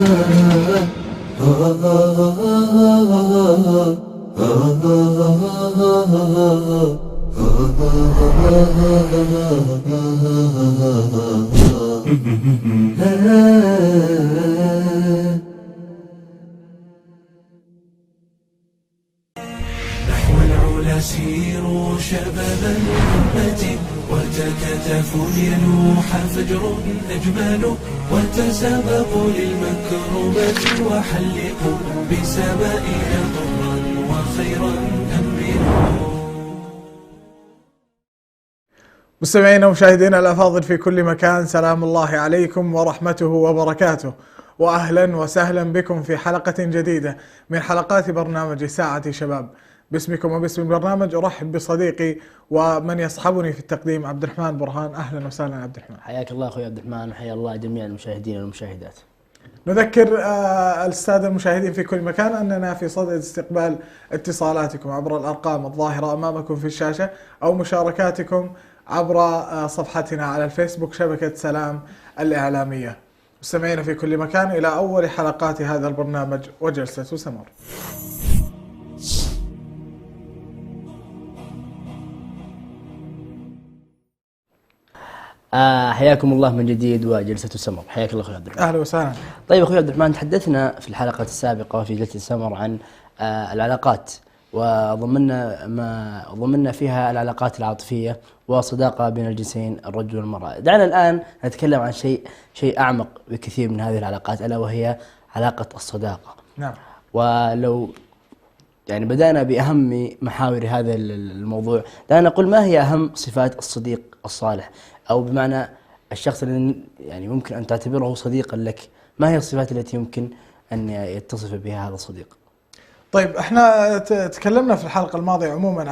نحو العلا سيروا شباب الأمة، وتكاتفوا ليلوح فجر أجمل، وتسابقوا للمكرمة، وحلقوا بسمائنا طرا وخيرا أمنوا. مستمعينا ومشاهدينا الأفاضل في كل مكان، سلام الله عليكم ورحمته وبركاته، وأهلا وسهلا بكم في حلقة جديدة من حلقات برنامج ساعة شباب. باسمكم وباسم البرنامج أرحب بصديقي ومن يصحبني في التقديم عبد الرحمن برهان. أهلا وسهلا عبد الرحمن. حياك الله أخوي عبد الرحمن، وحيا الله جميع المشاهدين والمشاهدات. نذكر السادة المشاهدين في كل مكان أننا في صدد استقبال اتصالاتكم عبر الأرقام الظاهرة أمامكم في الشاشة، أو مشاركاتكم عبر صفحتنا على الفيسبوك شبكة سلام الإعلامية. مستمعين في كل مكان إلى أول حلقات هذا البرنامج وجلسة سمر. حياكم الله من جديد وجلسة سمر. حياك الله أخوي عبد الرحمن. أهلا وسهلا. طيب أخوي عبد الرحمن، تحدثنا في الحلقة السابقة في جلسة سمر عن العلاقات، وضمنا فيها العلاقات العاطفية والصداقة بين الجنسين الرجل والمرأة. دعنا الآن نتكلم عن شيء أعمق بكثير من هذه العلاقات، ألا وهي علاقة الصداقة. نعم. ولو يعني بدأنا بأهم محاور هذا الموضوع، دعنا نقول ما هي أهم صفات الصديق الصالح، أو بمعنى الشخص الذي يعني ممكن أن تعتبره صديقا لك. ما هي الصفات التي يمكن أن يتصف بها هذا الصديق؟ طيب، احنا تكلمنا في الحلقة الماضية عموما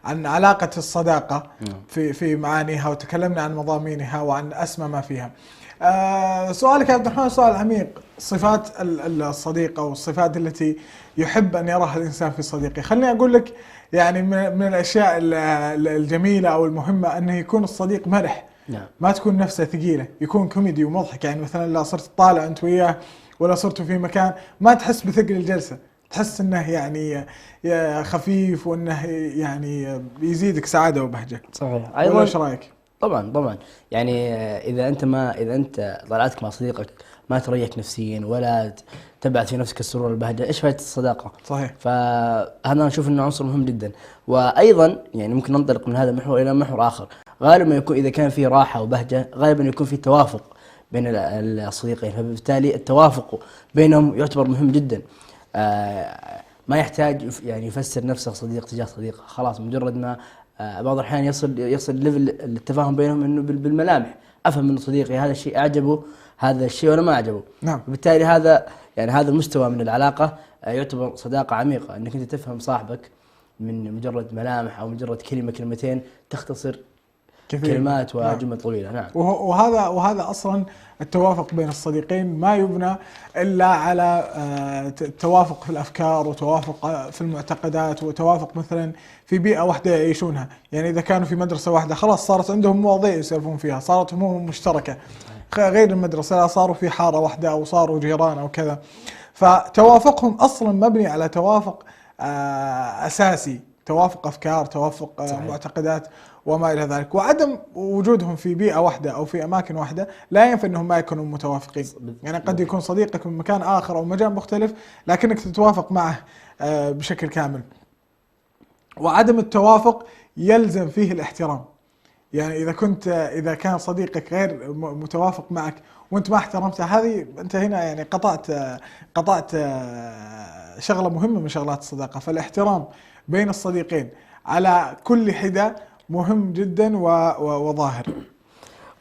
عن علاقة الصداقة في معانيها، وتكلمنا عن مضامينها وعن أسمى ما فيها. سؤالك يا عبد الرحمن سؤال عميق. صفات الصديق أو الصفات التي يحب أن يراها الإنسان في صديقه. خليني أقول لك يعني من الأشياء الجميلة أو المهمة أنه يكون الصديق مرح. نعم. ما تكون نفسه ثقيلة، يكون كوميدي ومضحك. يعني مثلا لا صرت طالع أنت وياه ولا صرتوا في مكان، ما تحس بثقل الجلسة، تحس انه يعني خفيف، وانه يعني يزيدك سعاده وبهجه. صحيح. ايضا ايش رايك؟ طبعا يعني اذا انت طلعتك مع صديقك ما تريح نفسيا ولا تبعث في نفسك السرور والبهجه، ايش فائده الصداقه؟ صحيح. فهذا انا اشوف انه عنصر مهم جدا. وايضا يعني ممكن ننطلق من هذا المحور الى محور اخر. غالبا يكون اذا كان في راحه وبهجه، غالبا يكون في توافق بين الصديقين، فبالتالي التوافق بينهم يعتبر مهم جدا. ما يحتاج يعني يفسر نفسه صديق تجاه صديقه، خلاص مجرد ما بعض الأحيان يصل ليفل التفاهم بينهم انه بالملامح افهم من صديقي هذا الشيء اعجبه هذا الشيء وانا ما اعجبه. نعم. وبالتالي هذا المستوى من العلاقه يعتبر صداقه عميقه، انك انت تفهم صاحبك من مجرد ملامح او مجرد كلمتين تختصر كثير. كلمات وجمل. نعم. طويله. نعم. وهذا اصلا التوافق بين الصديقين ما يبنى الا على توافق في الافكار، وتوافق في المعتقدات، وتوافق مثلا في بيئه واحده يعيشونها. يعني اذا كانوا في مدرسه واحده خلاص صارت عندهم مواضيع يسولفون فيها، صارت هموم مشتركه. غير المدرسه صاروا في حاره واحده او صاروا جيران او كذا. فتوافقهم اصلا مبني على توافق اساسي، توافق افكار، توافق معتقدات وما إلى ذلك. وعدم وجودهم في بيئة واحدة أو في أماكن واحدة لا ينفي أنهم ما يكونوا متوافقين. يعني قد يكون صديقك من مكان آخر أو مجال مختلف لكنك تتوافق معه بشكل كامل. وعدم التوافق يلزم فيه الاحترام. يعني إذا كان صديقك غير متوافق معك وأنت ما احترمته، هذه أنت هنا يعني قطعت شغلة مهمة من شغلات الصداقة. فالاحترام بين الصديقين على كل حدة مهم جدا وظاهر.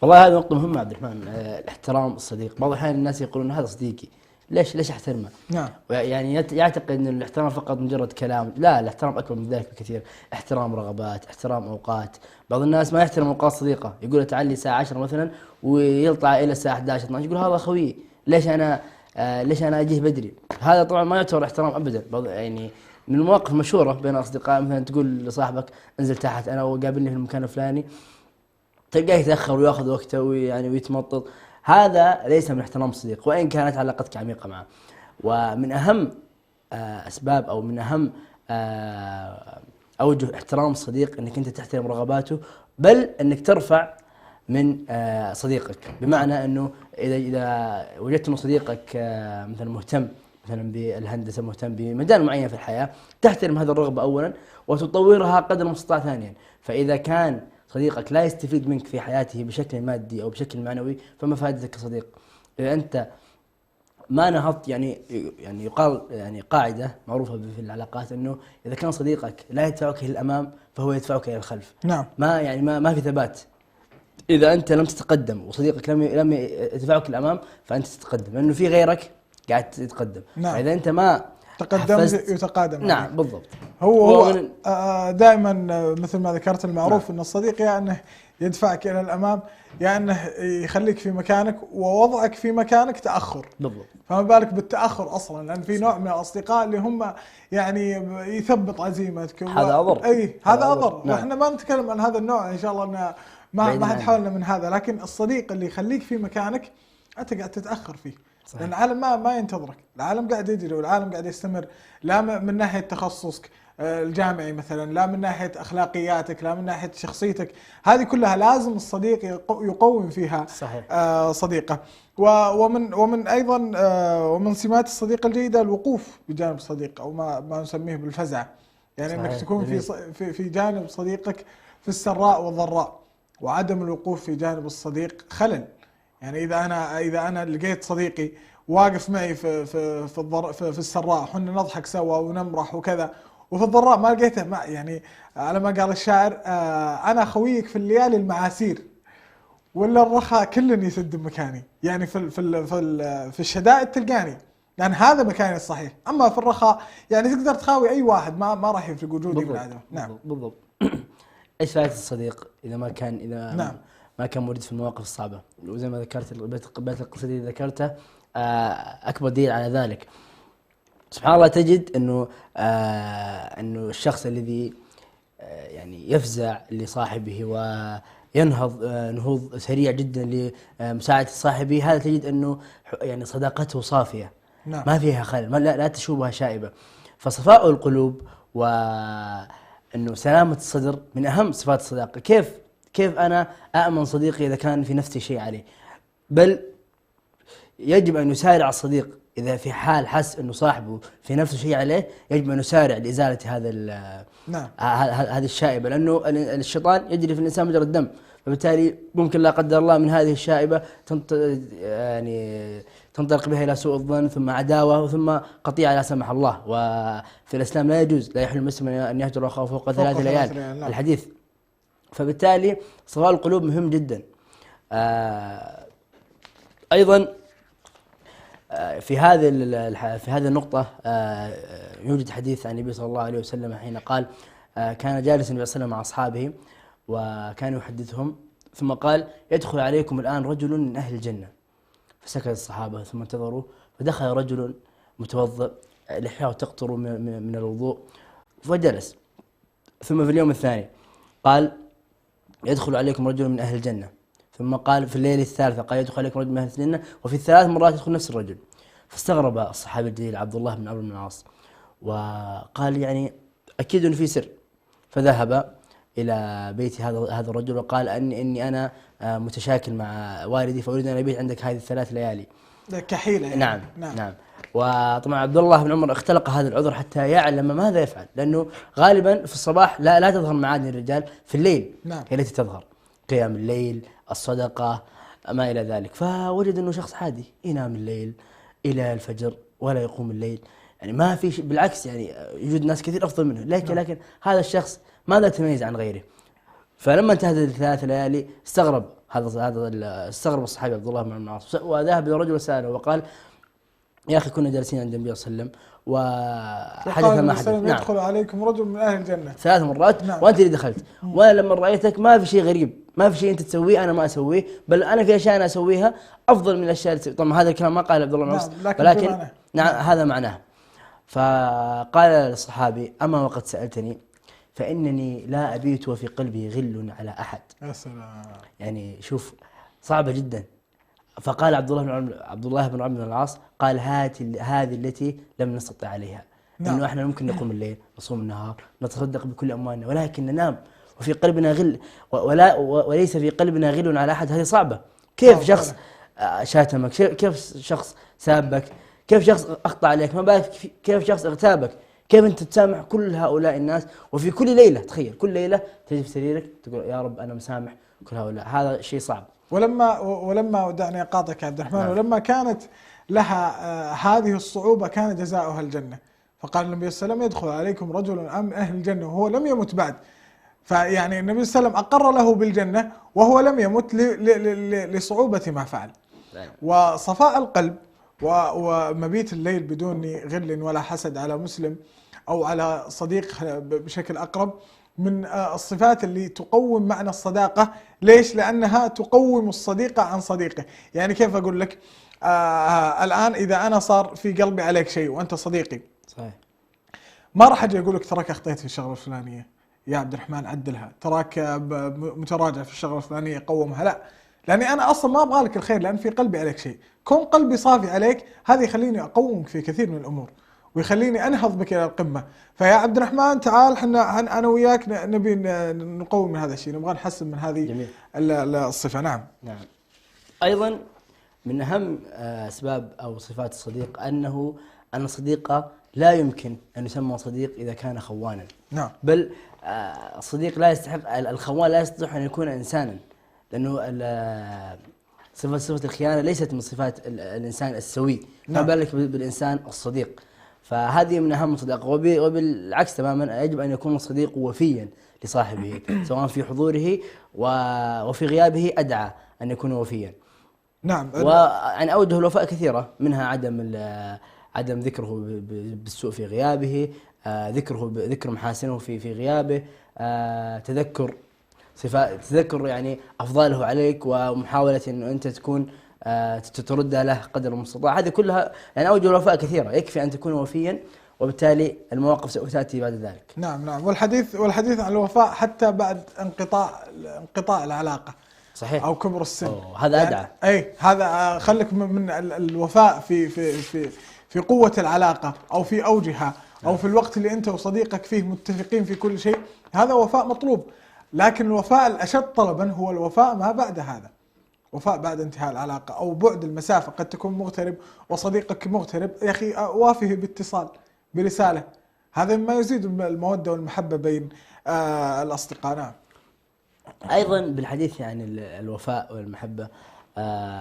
والله هذه نقطة مهمة عبد الرحمن. الاحترام الصديق. بعض الأحيان الناس يقولون هذا صديقي، ليش احترمه؟ نعم. يعني يعتقد أن الاحترام فقط مجرد كلام. لا، الاحترام أكبر من ذلك بكثير. احترام رغبات، احترام أوقات. بعض الناس ما يحترم أوقات صديقه، يقول تعال لي الساعة 10 مثلا ويطلع إلى الساعة 11 12، يقول هذا خوي، ليش أنا أجيه بدري؟ هذا طبعا ما يعتبر احترام أبدا. يعني من المواقف المشهورة بين الأصدقاء مثلا تقول لصاحبك انزل تحت أنا وقابلني في المكان الفلاني، تلقاه يتأخر وياخذ وقته ويعني ويتمطط. هذا ليس من احترام الصديق وإن كانت علاقتك عميقة معه. ومن أهم أسباب أو من أهم أوجه احترام الصديق أنك أنت تحترم رغباته، بل أنك ترفع من صديقك. بمعنى أنه إذا وجدت أن صديقك مثلا مهتم مثلا بالهندسة، مهتم بمجال معين في الحياة، تحترم هذه الرغبة أولا وتطورها قدر المستطاع ثانيا. فإذا كان صديقك لا يستفيد منك في حياته بشكل مادي أو بشكل معنوي فما فائدتك كصديق؟ إذا أنت ما نهضت، يعني يقال يعني قاعدة معروفة في العلاقات أنه إذا كان صديقك لا يدفعك إلى الأمام فهو يدفعك إلى الخلف. نعم. ما في ثبات. إذا أنت لم تتقدم وصديقك لم يدفعك الأمام فأنت تتقدم، لأنه في غيرك قاعد تتقدم. نعم. فإذا أنت ما تقدمت يتقادم. نعم بالضبط. هو دائما مثل ما ذكرت المعروف أن الصديق يا أنه يدفعك إلى الأمام يا أنه يخليك في مكانك، ووضعك في مكانك تأخر. بالضبط. فما بالك بالتأخر أصلا، لأن في نوع من الأصدقاء اللي هم يعني يثبط عزيمتك. هذا أضر. أي هذا أضر. نعم. وإحنا ما نتكلم عن هذا النوع إن شاء الله، أن ما حد حاولنا من هذا، لكن الصديق اللي يخليك في مكانك أنت قاعد تتأخر فيه. صحيح. لأن العالم ما ينتظرك، العالم قاعد يجري والعالم قاعد يستمر، لا من ناحية تخصصك الجامعي مثلا، لا من ناحية أخلاقياتك، لا من ناحية شخصيتك، هذه كلها لازم الصديق يقوم فيها. صحيح. صديقه. ومن أيضا ومن سمات الصديق الجيدة الوقوف بجانب الصديق، أو ما نسميه بالفزعة، يعني صحيح. أنك تكون في جانب صديقك في السراء والضراء، وعدم الوقوف في جانب الصديق خلل. يعني إذا أنا لقيت صديقي واقف معي في السراء، حنا نضحك سوا ونمرح وكذا، وفي الضراء ما لقيته، يعني على ما قال الشاعر أنا خويك في الليالي المعاسير، ولا الرخاء كل يسد مكاني. يعني في الشدائد تلقاني، لأن هذا مكاني الصحيح. أما في الرخاء يعني تقدر تخاوي أي واحد، ما راح يفرق وجودي من عدمه. نعم بالضبط. إيش فائدة الصديق إذا نعم. ما كان موجود في المواقف الصعبة؟ وزي ما ذكرت بيت القصيدة اللي ذكرته أكبر دليل على ذلك. سبحان الله تجد أنه الشخص الذي يعني يفزع لصاحبه وينهض نهوض سريع جدا لمساعدة صاحبه، هذا تجد أنه يعني صداقته صافية. نعم. ما فيها خلل، لا تشوبها شائبة. فصفاء القلوب وأنه سلامة الصدر من أهم صفات الصداقة. كيف أنا أأمن صديقي إذا كان في نفسي شيء عليه؟ بل يجب أن يسارع الصديق إذا في حال حس أنه صاحبه في نفسه شيء عليه، يجب أن يسارع لإزالة هذه الشائبة، لأنه الشيطان يجري في الإنسان مجرى الدم، فبالتالي ممكن لا قدر الله من هذه الشائبة يعني تنطلق بها إلى سوء الظن، ثم عداوة، ثم قطيعة لا سمح الله. وفي الإسلام لا يجوز، لا يحل المسلم أن يهجر أخاه فوق 3 ليال الحديث. فبالتالي صفاء القلوب مهم جدا. أيضا في هذه النقطة يوجد حديث عن النبي صلى الله عليه وسلم حين قال كان جالسا النبي صلى الله عليه وسلم مع أصحابه وكان يحدثهم، ثم قال يدخل عليكم الآن رجل من أهل الجنة. فسكت الصحابة ثم انتظروا، فدخل رجل متوضئ لحياه تقطر من الوضوء فجلس. ثم في اليوم الثاني قال يدخل عليكم رجل من أهل الجنة. ثم قال في الليلة الثالثة قال يدخل عليكم رجل من أهل الجنة. وفي 3 مرات يدخل نفس الرجل. فاستغرب الصحابي الجليل عبد الله بن عمرو بن العاص وقال يعني أكيد أنه في سر. فذهب إلى بيت هذا الرجل وقال إني أنا متشاكل مع والدي فأريد أن أبيت عندك هذه 3 ليالي كحيلة يعني. نعم. وطبعا عبد الله بن عمر اختلق هذا العذر حتى يعلم ماذا يفعل، لأنه غالبا في الصباح لا تظهر معادن الرجال، في الليل هي التي تظهر، قيام الليل، الصدقة، ما إلى ذلك. فوجد أنه شخص عادي ينام الليل إلى الفجر ولا يقوم الليل، يعني ما في شيء، بالعكس يعني يوجد ناس كثير أفضل منه، لكن هذا الشخص ماذا تميز عن غيره؟ فلما انتهت 3 ليالي استغرب الصحابي عبد الله بن عمرو بن العاص، وذهب إلى رجل وسأله وقال يا أخي كنا جالسين عند النبي صلى الله عليه وسلم وحدث ما حدث. نعم. يدخل عليكم رجل من أهل الجنة 3 مرات. نعم. وأنت اللي دخلت. وأنا لما رأيتك ما في شيء غريب، ما في شيء أنت تسويه أنا ما أسويه، بل أنا في أشياء أنا أسويها أفضل من الأشياء طبعا هذا الكلام ما قال عبد الله بن عمرو، ولكن نعم هذا معناه. فقال للصحابي أما وقد سألتني فإنني لا أبيت وفي قلبي غل على أحد. يا سلام. يعني شوف صعبة جدا، فقال عبد الله بن عمرو بن العاص قال هذه التي لم نستطع عليها. نعم. انه احنا ممكن نقوم الليل، نصوم النهار، نتصدق بكل اموالنا، ولكن ننام وفي قلبنا غل وليس في قلبنا غل على احد. هذه صعبه. كيف شخص شاتمك، كيف شخص سابك، كيف شخص اخطا عليك، ما بالك كيف شخص اغتابك، كيف انت تسامح كل هؤلاء الناس؟ وفي كل ليله، تخيل كل ليله تجي في سريرك تقول يا رب انا مسامح كل هؤلاء. هذا شيء صعب. ولما ودعني اقاطعك يا عبد الرحمن، ولما كانت لها هذه الصعوبة كان جزاؤها الجنة. فقال النبي صلى الله عليه وسلم يدخل عليكم رجل من أهل الجنة وهو لم يمت بعد. فيعني النبي صلى الله عليه وسلم أقر له بالجنة وهو لم يمت لصعوبة ما فعل. وصفاء القلب ومبيت الليل بدون غل ولا حسد على مسلم أو على صديق بشكل أقرب من الصفات اللي تقوم معنى الصداقة. ليش؟ لأنها تقوم الصديق عن صديقه. يعني كيف أقول لك؟ الآن إذا أنا صار في قلبي عليك شيء وأنت صديقي، صحيح، ما راح أجي أقول لك تراك أخطيت في الشغلة الفلانية يا عبد الرحمن عدلها، تراك متراجع في الشغلة الفلانية قومها. لا، لأني أنا أصلا ما أبغى لك الخير، لأن في قلبي عليك شيء. كون قلبي صافي عليك هذا يخليني أقومك في كثير من الأمور ويخليني أنهض بك إلى القمة. فيا عبد الرحمن تعال، أنا وياك نبي نقوم من هذا الشيء، نبغى نحسن من هذه الصفة. نعم. نعم. أيضا من أهم أسباب أو صفات الصديق أن الصديق لا يمكن أن يسمى صديق إذا كان خوانا. نعم. بل الصديق لا يستحق، الخوان لا يستطيع أن يكون إنسانا، لأنه صفة الخيانة ليست من صفات الإنسان السوي. نعم. ما بالك بالإنسان الصديق. فهذه من أهم الصداقة. وبالعكس تماما يجب أن يكون الصديق وفيا لصاحبه سواء في حضوره وفي غيابه، أدعى أن يكون وفيا. نعم. وعن أوجه الوفاء كثيرة، منها عدم ذكره بالسوء في غيابه، ذكر محاسنه في غيابه، تذكر يعني أفضاله عليك، ومحاولة أنه أنت تكون ترد له قدر المستطاع. هذه كلها يعني أوجه الوفاء كثيرة، يكفي أن تكون وفيا وبالتالي المواقف سوف تأتي بعد ذلك. نعم. نعم. والحديث عن الوفاء حتى بعد انقطاع العلاقة. صحيح. أو كبر السن. هذا أدعى. أي هذا خلك من الوفاء في قوة العلاقة أو في أوجها أو في الوقت اللي أنت وصديقك فيه متفقين في كل شيء، هذا وفاء مطلوب. لكن الوفاء الأشد طلبا هو الوفاء ما بعد هذا، وفاء بعد انتهاء العلاقة أو بعد المسافة. قد تكون مغترب وصديقك مغترب، يا أخي وافه باتصال برسالة، هذا ما يزيد المودة والمحبة بين الأصدقاء. نعم. أيضا بالحديث عن الوفاء والمحبة،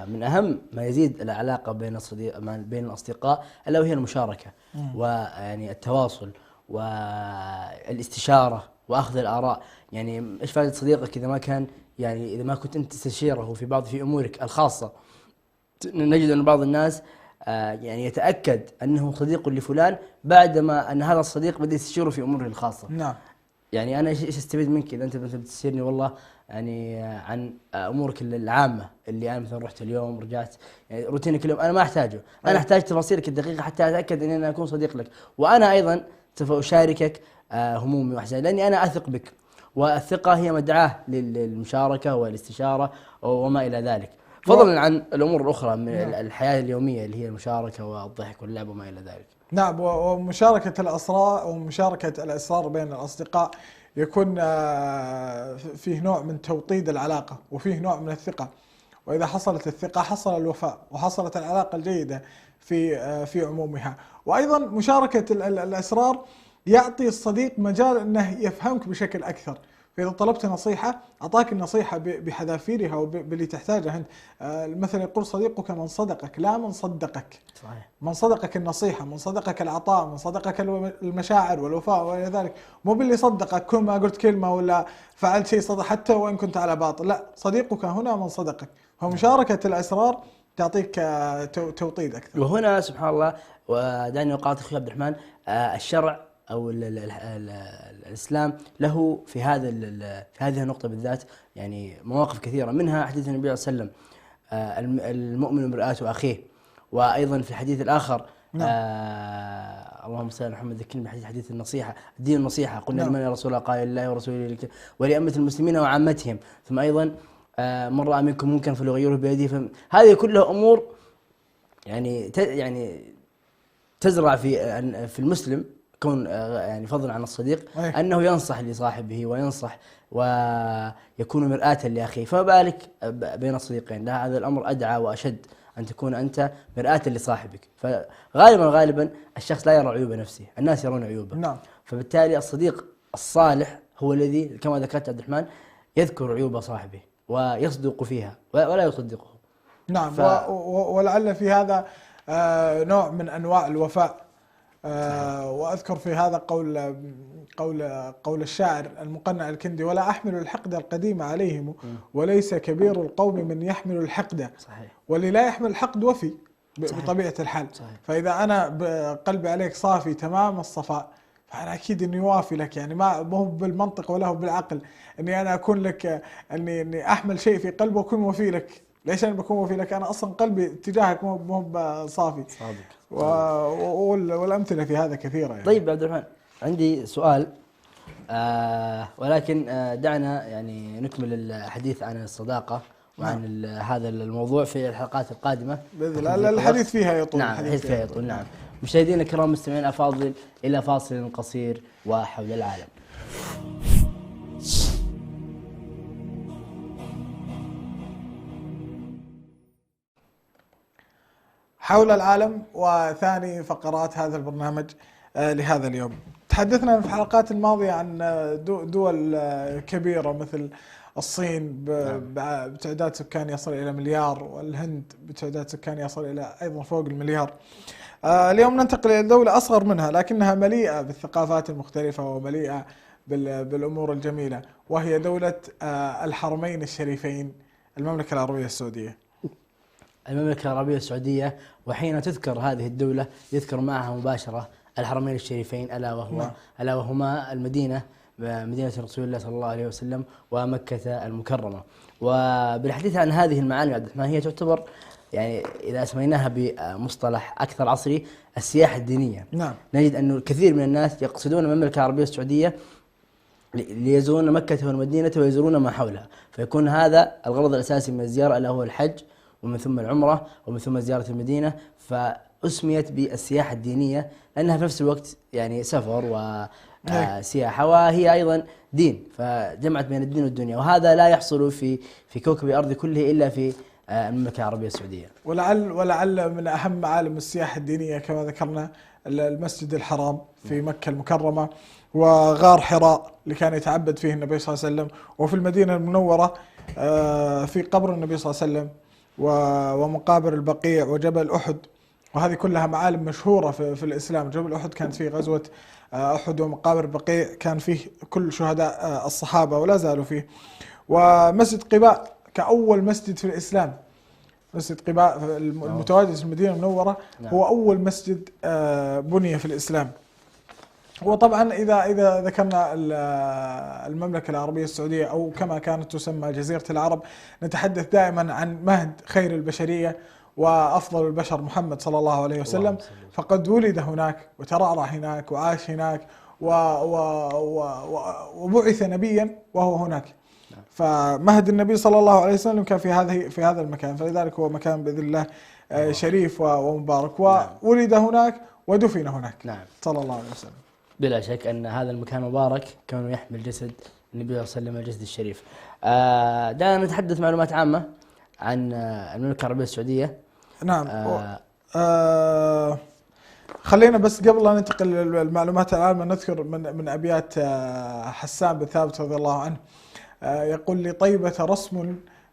من أهم ما يزيد العلاقة بين الأصدقاء ألا وهي المشاركة، ويعني التواصل والاستشارة وأخذ الآراء. يعني إيش فائدة صديقك إذا ما كنت أنت تستشيره في أمورك الخاصة. نجد أن بعض الناس يعني يتأكد أنه صديق لفلان بعدما أن هذا الصديق بدأ يستشيره في أموره الخاصة. نعم. يعني أنا إيش أستفيد منك إذا أنت مثلا بتستشيرني والله يعني عن أمورك العامة اللي أنا مثلا رحت اليوم رجعت، يعني روتينك اليوم أنا ما أحتاجه. أنا أحتاج تفاصيلك الدقيقة حتى أتأكد أن أنا أكون صديق لك، وأنا أيضا سوف أشاركك همومي وأحزاني، لأني أنا أثق بك، والثقة هي مدعاة للمشاركة والاستشارة وما إلى ذلك، فضلا عن الأمور الأخرى من الحياة اليومية اللي هي المشاركة والضحك واللعب وما إلى ذلك. نعم. ومشاركة الأسرار بين الأصدقاء يكون فيه نوع من توطيد العلاقة وفيه نوع من الثقة، وإذا حصلت الثقة حصل الوفاء وحصلت العلاقة الجيدة في عمومها. وأيضا مشاركة الأسرار يعطي الصديق مجال أنه يفهمك بشكل أكثر. فإذا طلبت نصيحة أعطاك النصيحة بحذافيرها وباللي تحتاجه أنت. مثلا يقول صديقك من صدقك لا من صدقك. صحيح. من صدقك النصيحة، من صدقك العطاء، من صدقك المشاعر والوفاء وإلى ذلك. مو باللي صدقك كل ما قلت كلمة ولا فعلت شيء صدق حتى وإن كنت على باطل، لا، صديقك هنا من صدقك. فمشاركة الأسرار تعطيك توطيد أكثر. وهنا سبحان الله، ودعني أقاطع أخي عبد الرحمن، الشرع أو الإسلام له في هذه النقطة بالذات يعني مواقف كثيرة، منها حديث النبي صلى الله عليه وسلم المؤمن مرآة أخيه. وأيضا في الحديث الآخر اللهم صل على محمد، ذكرني بحديث النصيحة، الدين النصيحة. قلنا لمن يا رسول الله؟ قال لله ورسوله ولأئمة المسلمين وعامتهم. ثم أيضا من رأى منكم منكرا فليغيره بيده. هذه كلها أمور يعني يعني تزرع في المسلم كون يعني فضلا عن الصديق أنه ينصح لصاحبه وينصح ويكون مرآة لأخيه، فما بالك بين الصديقين. لا، هذا الأمر أدعى وأشد أن تكون أنت مرآة لصاحبك. فغالبا الشخص لا يرى عيوب نفسه، الناس يرون عيوبه. نعم. فبالتالي الصديق الصالح هو الذي كما ذكرت عبد الرحمن يذكر عيوب صاحبه ويصدق فيها ولا يصدقه. نعم. ولعل في هذا نوع من أنواع الوفاء. وأذكر في هذا قول الشاعر المقنع الكندي: ولا أحمل الحقد القديم عليهم وليس كبير القوم من يحمل الحقد. صحيح. واللي لا يحمل الحقد وفي بطبيعة الحال. صحيح. فإذا أنا قلبي عليك صافي تمام الصفاء فأنا أكيد إني وافي لك، يعني ما هو بالمنطق ولا هو بالعقل إني أنا أكون لك إني أحمل شيء في قلبي وأكون وفي لك. ليش أنا بكون وفي لك؟ أنا أصلا قلبي تجاهك مو صافي. والأمثلة في هذا كثيرة يعني. طيب عبد الرحمن، عندي سؤال ولكن دعنا يعني نكمل الحديث عن الصداقة وعن هذا الموضوع في الحلقات القادمة بإذن الله. الحديث فيها يطول. نعم، الحديث فيها يطول. نعم. مشاهدينا الكرام، مستمعين أفاضل، إلى فاصل قصير وحول العالم. حول العالم وثاني فقرات هذا البرنامج لهذا اليوم. تحدثنا في الحلقات الماضية عن دول كبيرة مثل الصين بتعداد سكان يصل إلى مليار، والهند بتعداد سكان يصل إلى أيضا فوق المليار. اليوم ننتقل إلى دولة أصغر منها لكنها مليئة بالثقافات المختلفة ومليئة بالأمور الجميلة، وهي دولة الحرمين الشريفين، المملكة العربية السعودية. المملكة العربية السعودية، وحين تذكر هذه الدولة يذكر معها مباشرة الحرمين الشريفين، ألا وهما مدينة رسول الله صلى الله عليه وسلم ومكة المكرمة. وبالحديث عن هذه المعاني عبد الرحمن، هي تعتبر يعني إذا سميناها بمصطلح أكثر عصري السياحة الدينية. نعم. نجد أن الكثير من الناس يقصدون المملكة العربية السعودية ليزورون مكة والمدينة ويزورون ما حولها، فيكون هذا الغرض الأساسي من الزيارة، ألا هو الحج ومن ثم العمرة ومن ثم زيارة المدينة. فأسميت بالسياحة الدينية لأنها في نفس الوقت يعني سفر وسياحة وهي أيضا دين، فجمعت بين الدين والدنيا، وهذا لا يحصل في كوكب الأرض كله إلا في المملكة العربية السعودية. ولعل من أهم معالم السياحة الدينية كما ذكرنا المسجد الحرام في مكة المكرمة، وغار حراء اللي كان يتعبد فيه النبي صلى الله عليه وسلم، وفي المدينة المنورة في قبر النبي صلى الله عليه وسلم، ومقابر البقيع وجبل أحد. وهذه كلها معالم مشهورة في الإسلام. جبل أحد كانت فيه غزوة أحد، ومقابر البقيع كان فيه كل شهداء الصحابة ولا زالوا فيه. ومسجد قباء كأول مسجد في الإسلام، مسجد قباء المتواجد في المدينة المنورة هو أول مسجد بني في الإسلام. وطبعا إذا ذكرنا المملكة العربية السعودية أو كما كانت تسمى جزيرة العرب، نتحدث دائما عن مهد خير البشرية وأفضل البشر محمد صلى الله عليه وسلم، فقد ولد هناك وترعرع هناك وعاش هناك وبعث نبيا وهو هناك. فمهد النبي صلى الله عليه وسلم كان في هذا المكان، فلذلك هو مكان بإذن الله شريف ومبارك، وولد هناك ودفن هناك. نعم. صلى الله عليه وسلم. بلا شك أن هذا المكان مبارك، كونه يحمل جسد النبي صلى الله عليه وسلم، الجسد الشريف. دعنا نتحدث معلومات عامة عن المملكة العربية السعودية. نعم. خلينا بس قبل لا ننتقل للمعلومات العامة نذكر من أبيات حسان بن ثابت رضي الله عنه. يقول: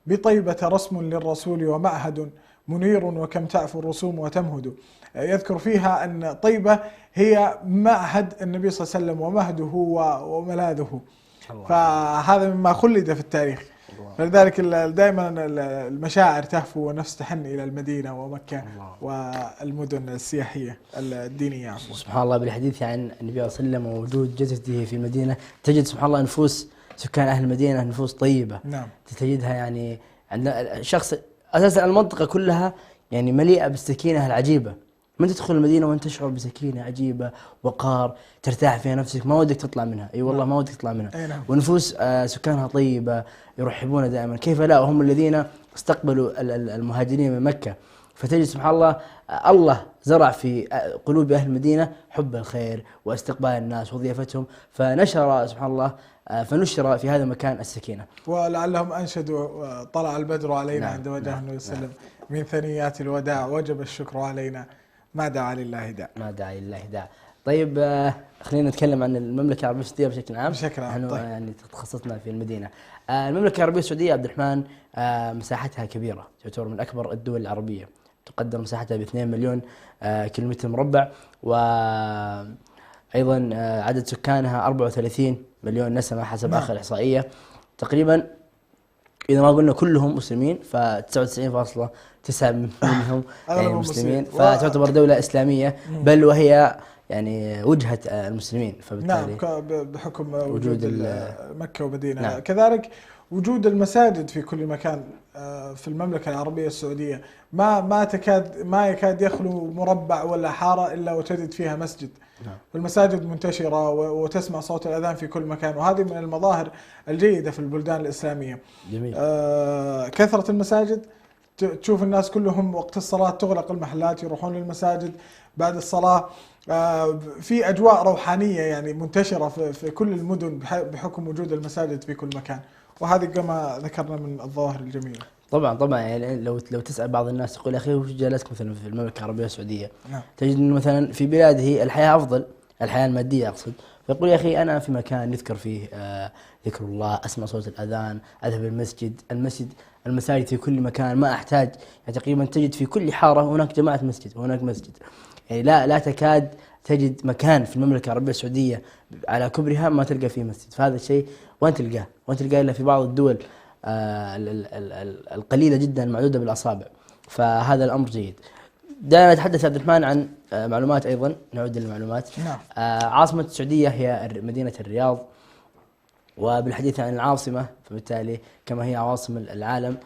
بطيبة رسم للرسول ومعهد منير وكم تعفو الرسوم وتمهد. يذكر فيها أن طيبة هي معهد النبي صلى الله عليه وسلم ومهده وملاذه، فهذا مما خلد في التاريخ. فلذلك دائما المشاعر تهفو ونفس تحن إلى المدينة ومكة والمدن السياحية الدينية. سبحان الله، بالحديث عن النبي صلى الله عليه وسلم ووجود جسده في المدينة، تجد سبحان الله نفوس سكان أهل المدينة نفوس طيبة. نعم. تجدها يعني عند الشخص أساسا المنطقة كلها يعني مليئة بالسكينة العجيبة، من تدخل المدينة وانت تشعر بسكينة عجيبة، وقار، ترتاح فيها نفسك، ما ودك تطلع منها، اي والله ما ودك تطلع منها. نعم. ونفوس سكانها طيبة، يرحبون دائما، كيف لا، وهم الذين استقبلوا المهاجرين من مكة. فتجد سبحان الله، الله زرع في قلوب أهل المدينة حب الخير واستقبال الناس وضيافتهم، فنشر سبحان الله، فنشر في هذا المكان السكينة. ولعلهم أنشدوا طلع البدر علينا، نعم. عند وجه نعم. النبي صلى الله عليه وسلم من ثنيات الوداع وجب الشكر علينا ما دعا لله داع. ما دعا لله داع. طيب خلينا نتكلم عن المملكة العربية السعودية بشكل عام. بشكل عام. نحن طيب. يعني تخصصنا في المدينة. المملكة العربية السعودية عبد الرحمن مساحتها كبيرة، تعتبر من أكبر الدول العربية، تقدر مساحتها ب2 مليون كيلومتر مربع، وأيضا عدد سكانها 34 مليون نسمة حسب آخر إحصائية تقريبا. إذا ما قلنا كلهم مسلمين ف99.9 منهم يعني مسلمين، فتعتبر دولة إسلامية، بل وهي يعني وجهة المسلمين. فبالتالي نعم، بحكم وجود مكة ومدينة. نعم. كذلك وجود المساجد في كل مكان في المملكة العربية السعودية، ما يكاد يخلو مربع ولا حارة إلا وتجد فيها مسجد. نعم. المساجد منتشرة وتسمع صوت الأذان في كل مكان، وهذه من المظاهر الجيدة في البلدان الإسلامية. جميل. كثرة المساجد، تشوف الناس كلهم وقت الصلاة تغلق المحلات، يروحون للمساجد بعد الصلاة. في أجواء روحانية يعني منتشرة في كل المدن بحكم وجود المساجد في كل مكان، وهذه كما ذكرنا من الظواهر الجميلة. طبعا يعني لو تسأل بعض الناس يقول يا أخي وش جالسك مثلا في المملكة العربية السعودية؟ نعم. تجد إنه مثلا في بلاده الحياة أفضل، الحياة المادية أقصد، فيقول يا أخي أنا في مكان يذكر فيه ذكر الله، أسمع صوت الأذان، أذهب المساجد في كل مكان، ما أحتاج يعني تقريبا تجد في كل حارة هناك جماعة مسجد وهناك مسجد، يعني لا تكاد تجد مكان في المملكة العربية السعودية على كبرها ما تلقى فيه مسجد. فهذا الشيء وين تلقاه إلا في بعض الدول القليلة جدا معدودة بالأصابع، فهذا الأمر جيد. دعنا نتحدث عبد الرحمن عن معلومات، أيضا نعود للمعلومات. نعم. عاصمة السعودية هي مدينة الرياض، وبالحديث عن العاصمة فبالتالي كما هي عواصم العالم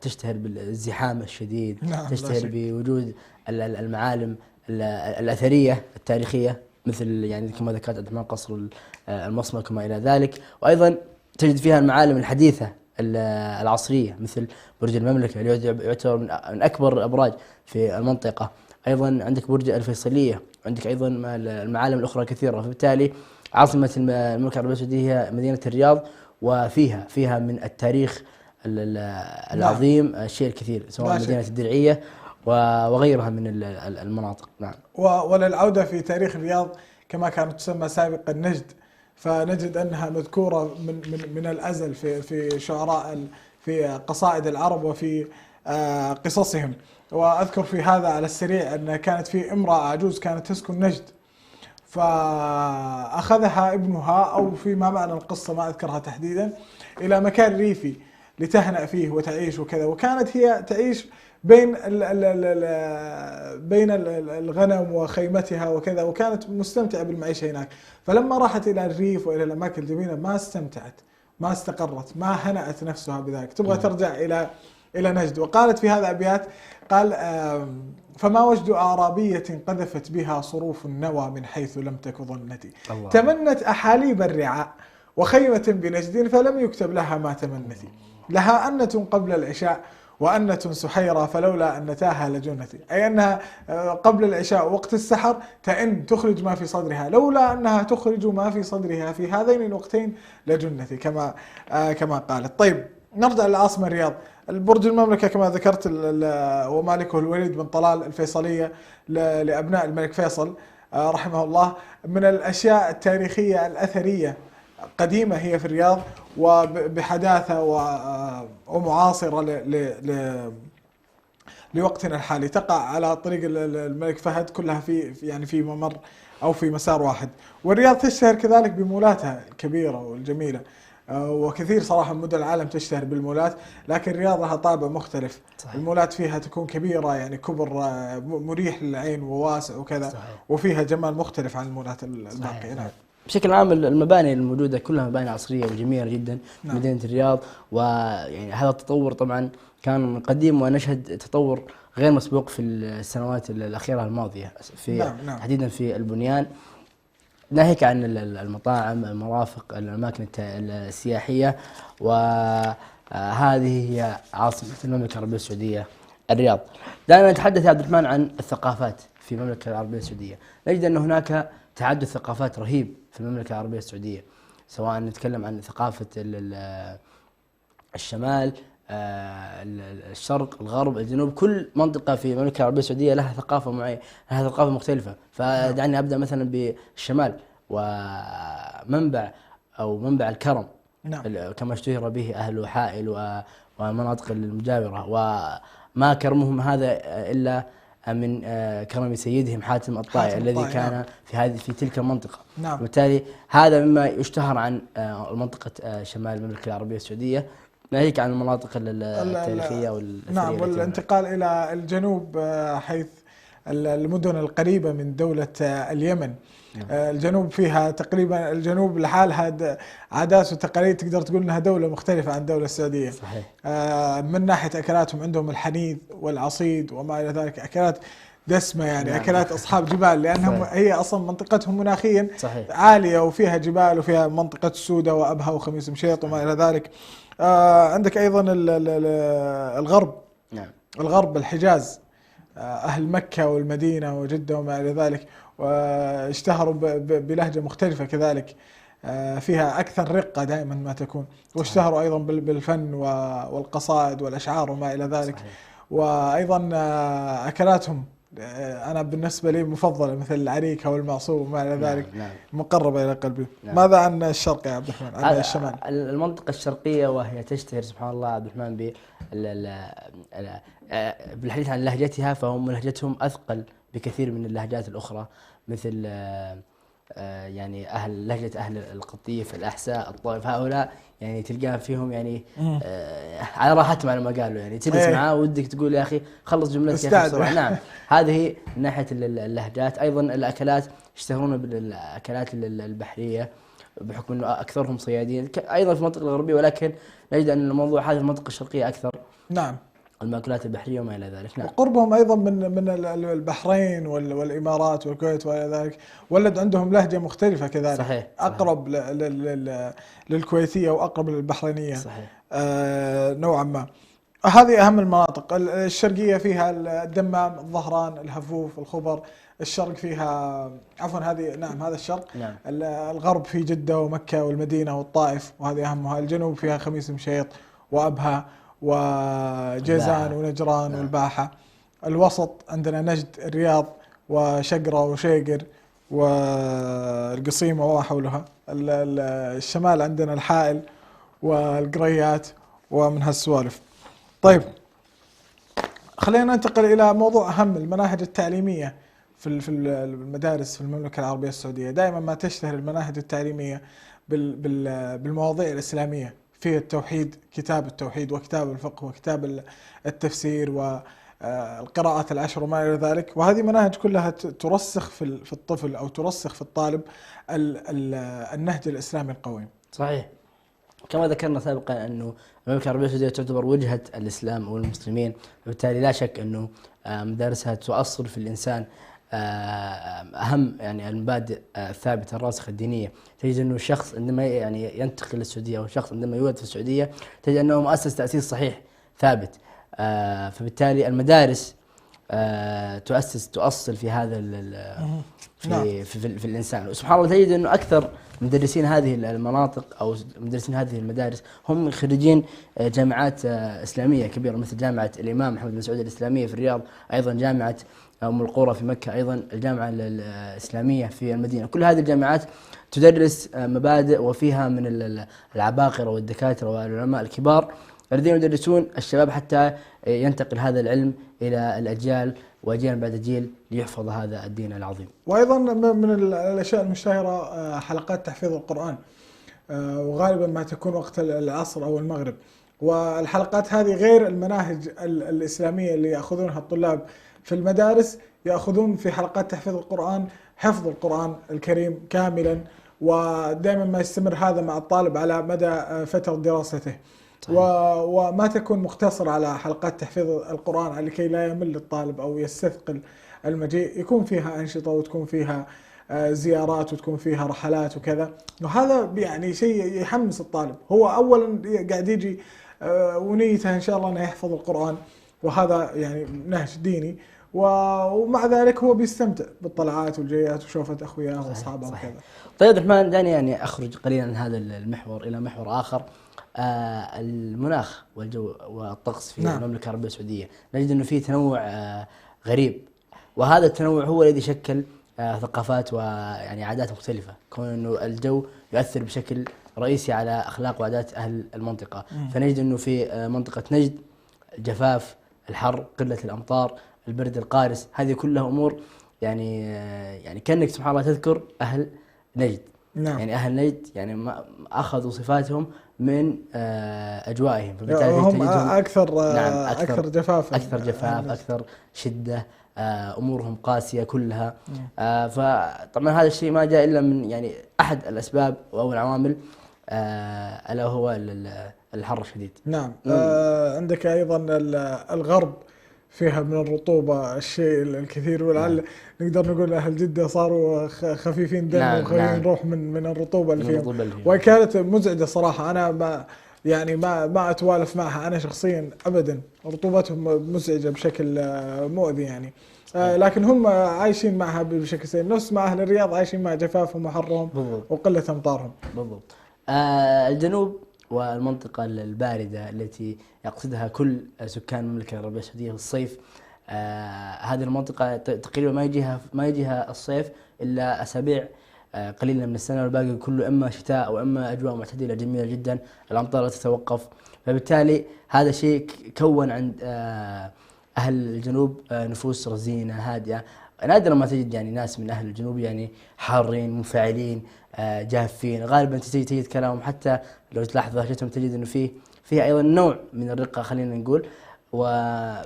تشتهر بالازدحام الشديد. نعم. تشتهر بوجود المعالم الأثرية التاريخية، مثل يعني كما ذكرت عبد الرحمن قصر المصمك وما إلى ذلك، وأيضا تجد فيها المعالم الحديثة العصرية مثل برج المملكة اللي يعتبر من أكبر الأبراج في المنطقة. أيضا عندك برج الفيصلية، عندك أيضا المعالم الأخرى كثيرة. فبالتالي عاصمة المملكة العربية السعودية هي مدينة الرياض، وفيها من التاريخ العظيم الشيء الكثير، سواء مدينة الدرعية وغيرها من المناطق. نعم. وللعودة في تاريخ الرياض كما كانت تسمى سابقا نجد، فنجد أنها مذكورة من الأزل في شعراء، في قصائد العرب وفي قصصهم. وأذكر في هذا على السريع أن كانت في امرأة عجوز كانت تسكن نجد، فأخذها ابنها، أو فيما معنى القصة ما أذكرها تحديدا، إلى مكان ريفي لتهنأ فيه وتعيش وكذا. وكانت هي تعيش بين الغنم وخيمتها وكذا، وكانت مستمتعة بالمعيشة هناك. فلما راحت إلى الريف وإلى الأماكن الجميلة ما استمتعت، ما استقرت، ما هنأت نفسها بذلك، تبغى ترجع إلى نجد. وقالت في هذا أبيات، قال فما وجد أعرابية قذفت بها صروف النوى من حيث لم تك ظنتي، تمنت أحاليب الرعاء وخيمة بنجد فلم يكتب لها ما تمنتي، لها أنة قبل العشاء وأنة سحيرة فلولا أنتاها لجنتي، أي أنها قبل العشاء وقت السحر تئن تخرج ما في صدرها، لولا أنها تخرج ما في صدرها في هذين الوقتين لجنتي، كما قالت. طيب نرجع للعاصمة الرياض. البرج المملكة كما ذكرت ومالكه الوليد بن طلال الفيصلية لأبناء الملك فيصل رحمه الله. من الأشياء التاريخية الأثرية قديمة هي في الرياض، وبحداثة ومعاصرة لوقتنا الحالي، تقع على طريق الملك فهد، كلها في ممر أو في مسار واحد. والرياض تشتهر كذلك بمولاتها الكبيرة والجميلة، وكثير صراحة مدن العالم تشتهر بالمولات، لكن الرياض لها طابع مختلف. صحيح. المولات فيها تكون كبيرة، يعني كبر مريح للعين وواسع وكذا. صحيح. وفيها جمال مختلف عن المولات الباقية. نعم. بشكل عام المباني الموجودة كلها مباني عصرية وجميلة جدا في مدينة الرياض، ويعني هذا التطور طبعا كان من قديم ونشهد تطور غير مسبوق في السنوات الأخيرة الماضية في نعم. تحديدا في البنيان، ناهيك عن المطاعم، المرافق، الأماكن السياحية. وهذه هي عاصمة المملكة العربية السعودية الرياض. دائما نتحدث يا عبد الرحمن عن الثقافات في المملكة العربية السعودية، نجد أن هناك تعدد ثقافات رهيب في المملكة العربية السعودية، سواء نتكلم عن ثقافة الشمال، الشرق، الغرب، الجنوب. كل منطقة في المملكة العربية السعودية لها ثقافة معينة، لها ثقافة مختلفة. فدعني أبدأ مثلا بالشمال، ومنبع أو منبع الكرم، نعم. كما اشتهر به أهل حائل والمناطق المجاورة، وما كرمهم هذا إلا من كرم سيدهم حاتم الطائي الذي كان في تلك المنطقة. نعم. وبالتالي هذا مما يشتهر عن منطقة شمال المملكة العربية السعودية، ناهيك عن المناطق التاريخية والأثرية. نعم. والانتقال إلى الجنوب، حيث المدن القريبة من دولة اليمن. الجنوب فيها تقريبا، الجنوب لحالها عادات وتقاليد، تقدر تقول انها دولة مختلفة عن الدولة السعودية. صحيح. من ناحية اكلاتهم عندهم الحنيذ والعصيد وما الى ذلك، اكلات دسمة يعني. نعم. اكلات اصحاب جبال، لانهم هي اصلا منطقتهم مناخيا صحيح عالية، وفيها جبال، وفيها منطقة السودة وابها وخميس مشيط وما الى ذلك. عندك ايضا الغرب. نعم. الغرب الحجاز، أهل مكة والمدينة وجدة وما إلى ذلك، واشتهروا بلهجة مختلفة كذلك، فيها أكثر رقة دائما ما تكون، واشتهروا أيضا بالفن والقصائد والأشعار وما إلى ذلك. صحيح. وأيضا أكلاتهم أنا بالنسبة لي مفضلة، مثل العريكة والمعصوب وما إلى ذلك. نعم. مقربة إلى قلبي. نعم. ماذا عن الشرق يا عبد الرحمن، عن الشمال؟ المنطقة الشرقية وهي تشتهر سبحان الله عبد الرحمن بالحديث عن لهجتها، فهم لهجتهم أثقل بكثير من اللهجات الأخرى، مثل يعني لهجة أهل القطيف، الأحساء، الطائف، هؤلاء يعني تلقاها فيهم يعني على راحتهم على ما قالوا، يعني تجلس معاه ودك تقول يا أخي خلص جملتك يا أخي بسرعة. نعم. هذه من ناحية اللهجات. أيضا الأكلات، يشتهرون بالأكلات البحرية بحكم أنه أكثرهم صيادين، أيضا في المنطقة الغربية، ولكن نجد أن الموضوع هذا في المنطقة الشرقية أكثر. نعم. المأكولات البحرية وما إلى ذلك. نعم. وقربهم أيضا من البحرين والإمارات والكويت وإلى ذلك، ولد عندهم لهجة مختلفة كذلك. صحيح. أقرب للكويتية وأقرب للبحرينية. صحيح. نوعا ما. هذه أهم المناطق. الشرقية فيها الدمام، الظهران، الهفوف، الخبر. الشرق فيها هذه نعم هذا الشرق. نعم. الغرب في جدة ومكة والمدينة والطائف، وهذه أهمها. الجنوب فيها خميس مشيط وأبها وجيزان ونجران والباحة. الوسط عندنا نجد، الرياض وشقرة وشيقر والقصيمة وما حولها. الشمال عندنا الحائل والقريات ومن هالسوالف. طيب، خلينا ننتقل إلى موضوع أهم، المناهج التعليمية في المدارس في المملكة العربية السعودية. دائما ما تشتهر المناهج التعليمية بالمواضيع الإسلامية، في التوحيد، كتاب التوحيد وكتاب الفقه وكتاب التفسير والقراءات العشر وما إلى ذلك. وهذه مناهج كلها ترسخ في الطفل أو ترسخ في الطالب النهج الإسلامي القويم. صحيح. كما ذكرنا سابقا أنه المملكة العربية السعودية تعتبر وجهة الإسلام والمسلمين، وبالتالي لا شك أنه مدارسها تؤصل في الإنسان أهم يعني المبادئ الثابتة الراسخة الدينية. تجد أنه الشخص عندما يعني ينتقل للسعودية، أو الشخص عندما يولد في السعودية، تجد أنه مؤسس تأسيس صحيح ثابت. فبالتالي المدارس تؤصل في هذا في الإنسان. وسبحان الله تجد أنه أكثر مدرسين هذه المناطق أو مدرسين هذه المدارس هم خريجين جامعات إسلامية كبيرة، مثل جامعة الإمام محمد بن سعود الإسلامية في الرياض، أيضا جامعة أم القرى في مكة، أيضا الجامعة الإسلامية في المدينة. كل هذه الجامعات تدرس مبادئ، وفيها من العباقرة والدكاترة والعلماء الكبار الذين يدرسون الشباب حتى ينتقل هذا العلم إلى الأجيال وجيل بعد جيل ليحفظ هذا الدين العظيم. وأيضا من الأشياء المشتهرة حلقات تحفيظ القرآن، وغالبا ما تكون وقت العصر أو المغرب. والحلقات هذه غير المناهج الإسلامية اللي يأخذونها الطلاب في المدارس، يأخذون في حلقات تحفيظ القرآن حفظ القرآن الكريم كاملا، ودائما ما يستمر هذا مع الطالب على مدى فترة دراسته. وما تكون مقتصرة على حلقات تحفيظ القرآن لكي لا يمل الطالب أو يستثقل المجيء. يكون فيها أنشطة وتكون فيها زيارات وتكون فيها رحلات وكذا، وهذا يعني شيء يحمس الطالب. هو أولا قاعد يجي ونيته إن شاء الله أنه يحفظ القرآن، وهذا يعني نهج ديني، ومع ذلك هو بيستمتع بالطلعات والجيات وشوفة أخوياه وأصحابه وكذا. طيب الرحمن، دعني يعني أخرج قليلا عن هذا المحور إلى محور آخر. المناخ والجو والطقس في المملكة العربية السعودية، نجد أنه فيه تنوع غريب، وهذا التنوع هو الذي شكل ثقافات ويعني عادات مختلفة، كون أنه الجو يؤثر بشكل رئيسي على أخلاق وعادات أهل المنطقة. فنجد أنه في منطقة نجد الجفاف، الحر، قلة الأمطار، البرد القارس، هذه كلها أمور يعني كأنك سبحان الله تذكر أهل نجد. يعني أهل نجد يعني ما أخذوا صفاتهم من أجوائهم، فبالتالي هم أكثر جفاف، أكثر شدة، أمورهم قاسية كلها. فطبعا هذا الشيء ما جاء إلا من يعني أحد الأسباب أو العوامل، ألا هو الحر الشديد. نعم. عندك أيضا الغرب فيها من الرطوبة الشيء الكثير، ولعل نقدر نقول أهل جدة صاروا خفيفين دم وخفيفين روح من الرطوبة اللي فيهم، وكانت مزعجة صراحة. أنا ما أتوالف معها أنا شخصيا أبدا، رطوبتهم مزعجة بشكل مؤذي يعني. لكن هم عايشين معها بشكل سيء، نفس ما أهل الرياض عايشين مع جفافهم وحرهم وقلة أمطارهم. بالضبط. الجنوب والمنطقة الباردة التي يقصدها كل سكان المملكة العربية السعودية في الصيف، هذه المنطقة تقريبا ما يجيها الصيف إلا أسابيع قليلة من السنة، والباقي كله إما شتاء أو إما أجواء معتدلة جميلة جدا، الأمطار لا تتوقف. فبالتالي هذا شيء كون عند أهل الجنوب نفوس رزينة هادئة. نادرا ما تجد يعني ناس من أهل الجنوب يعني حارين منفعلين جافين، غالبا تجد كلامهم حتى لو تلاحظ لهجتهم تجد انه فيها ايضا نوع من الرقه خلينا نقول، وما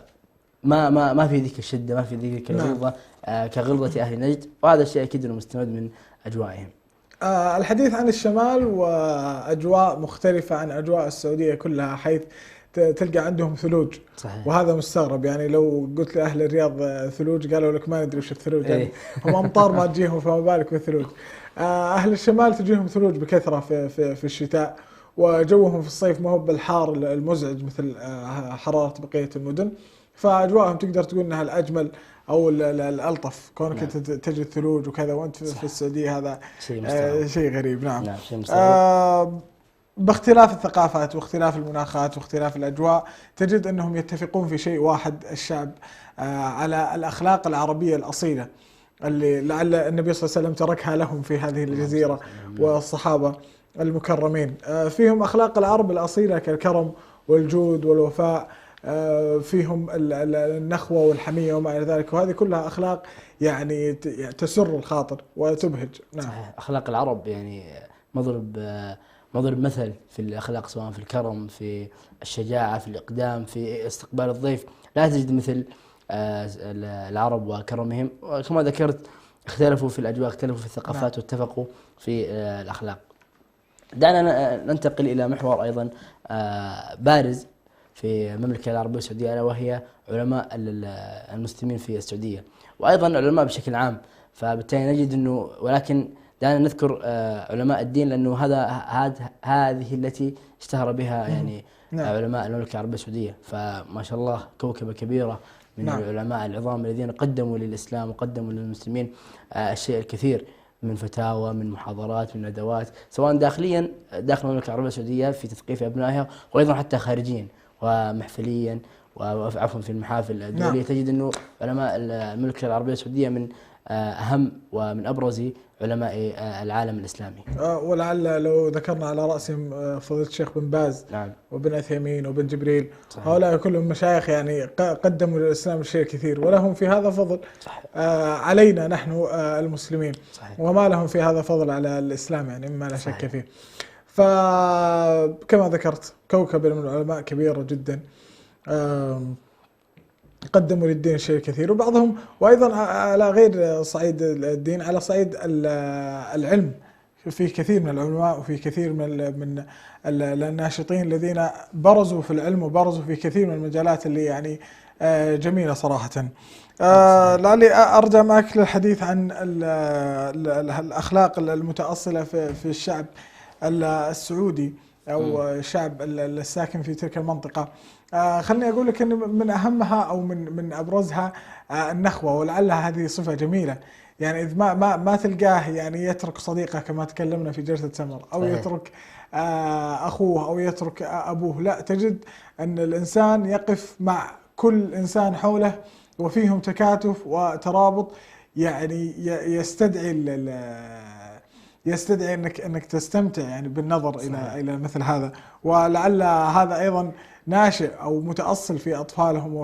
في ذيك الشده، ما في ذيك الغلظه كغلظه اهل نجد، وهذا الشيء اكيد انه مستمد من اجوائهم. الحديث عن الشمال واجواء مختلفه عن اجواء السعوديه كلها، حيث تلقى عندهم ثلوج. صحيح. وهذا مستغرب يعني، لو قلت لأهل الرياض ثلوج قالوا لك ما ندري وش الثلوج يعني. هم أمطار ما تجيهم، فما بالك بالثلوج. أهل الشمال تجيهم ثلوج بكثرة في الشتاء، وجوهم في الصيف ما هو بالحار المزعج مثل حرارة بقية المدن، فأجواءهم تقدر تقول أنها الأجمل أو الألطف، كونك تجد ثلوج وكذا وأنت في السعودية. هذا شيء غريب. نعم شيء مستغرب. باختلاف الثقافات واختلاف المناخات واختلاف الأجواء، تجد أنهم يتفقون في شيء واحد، الشعب على الأخلاق العربية الأصيلة اللي لعل النبي صلى الله عليه وسلم تركها لهم في هذه الجزيرة، والصحابة المكرمين. فيهم أخلاق العرب الأصيلة كالكرم والجود والوفاء، فيهم النخوة والحمية وما إلى ذلك، وهذه كلها أخلاق يعني تسر الخاطر وتبهج. نعم. أخلاق العرب يعني مضرب مثل في الأخلاق، سواء في الكرم، في الشجاعة، في الإقدام، في استقبال الضيف. لا تجد مثل العرب وكرمهم، وكما ذكرت اختلفوا في الأجواء، اختلفوا في الثقافات، واتفقوا في الأخلاق. دعنا ننتقل إلى محور أيضا بارز في المملكة العربية السعودية، ألا وهي علماء المسلمين في السعودية، وأيضا علماء بشكل عام. فبالتالي نجد أنه، ولكن دعنا نذكر علماء الدين، لأنه هذه التي اشتهر بها يعني علماء المملكة العربية السعودية. فما شاء الله كوكبة كبيرة من العلماء العظام الذين قدموا للإسلام وقدموا للمسلمين الشيء الكثير من فتاوى، من محاضرات، من ندوات، سواء داخل المملكة العربية السعودية في تثقيف أبنائها، وأيضا حتى خارجيا ومحفليا وعفوا في المحافل الدولية. تجد أنه علماء المملكة العربية السعودية من أهم ومن أبرز علماء العالم الإسلامي. ولعل لو ذكرنا على رأسهم فضيلة الشيخ بن باز، وبن عثيمين وبن جبريل، هؤلاء كلهم مشايخ يعني قدموا للإسلام الشيء الكثير، ولهم في هذا فضل علينا نحن المسلمين. وما لهم في هذا فضل على الإسلام يعني، مما لا شك فيه. فكما ذكرت كوكب من العلماء كبيرة جدا، قدموا للدين شيء كثير، وبعضهم وأيضا على غير صعيد الدين، على صعيد العلم في كثير من العلماء وفي كثير من الناشطين الذين برزوا في العلم وبرزوا في كثير من المجالات اللي يعني جميلة صراحة. لعلي أرجع معك للحديث عن الأخلاق المتأصلة في الشعب السعودي أو الشعب الساكن في تلك المنطقة. خلني أقول لك أن من أهمها أو من أبرزها النخوة، ولعلها هذه صفة جميلة. يعني إذ ما تلقاه يعني يترك صديقه كما تكلمنا في جلسة سمر، أو يترك أخوه، أو يترك أبوه، لا، تجد أن الإنسان يقف مع كل إنسان حوله وفيهم تكاتف وترابط، يعني يستدعي انك تستمتع يعني بالنظر الى مثل هذا. ولعل هذا ايضا ناشئ او متأصل في اطفالهم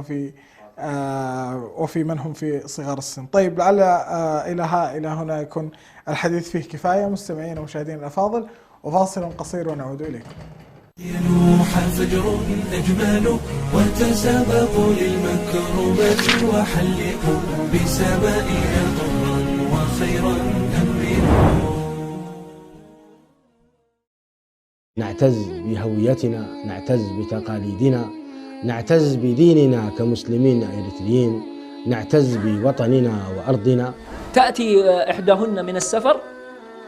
وفي من هم في صغار السن. طيب، لعل الى هنا يكون الحديث فيه كفاية. مستمعين ومشاهدين الافاضل، وفاصل قصير ونعود اليكم. يلوح فجر أجمل وتسابقوا للمكرمة وحلقوا بسمائنا طرا وخيرا أمنوا. نعتز بهويتنا، نعتز بتقاليدنا، نعتز بديننا كمسلمين إريتريين، نعتز بوطننا وأرضنا. تأتي إحداهن من السفر،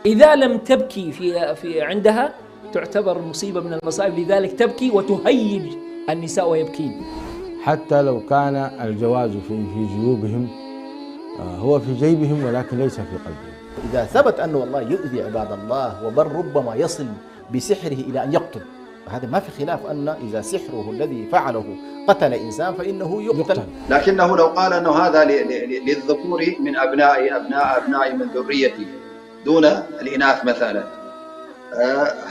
إذا لم تبكي في عندها تعتبر مصيبة من المصائب، لذلك تبكي وتهيج النساء ويبكين. حتى لو كان الجواز في جيوبهم، هو في جيبهم ولكن ليس في قلبهم. إذا ثبت أنه والله يؤذي عباد الله، وبل ربما يصل بسحره إلى أن يقتل، هذا ما في خلاف أن إذا سحره الذي فعله قتل إنسان فإنه يقتل. لكنه لو قال أنه هذا للذكور من أبناء من ذريتي دون الإناث مثلا،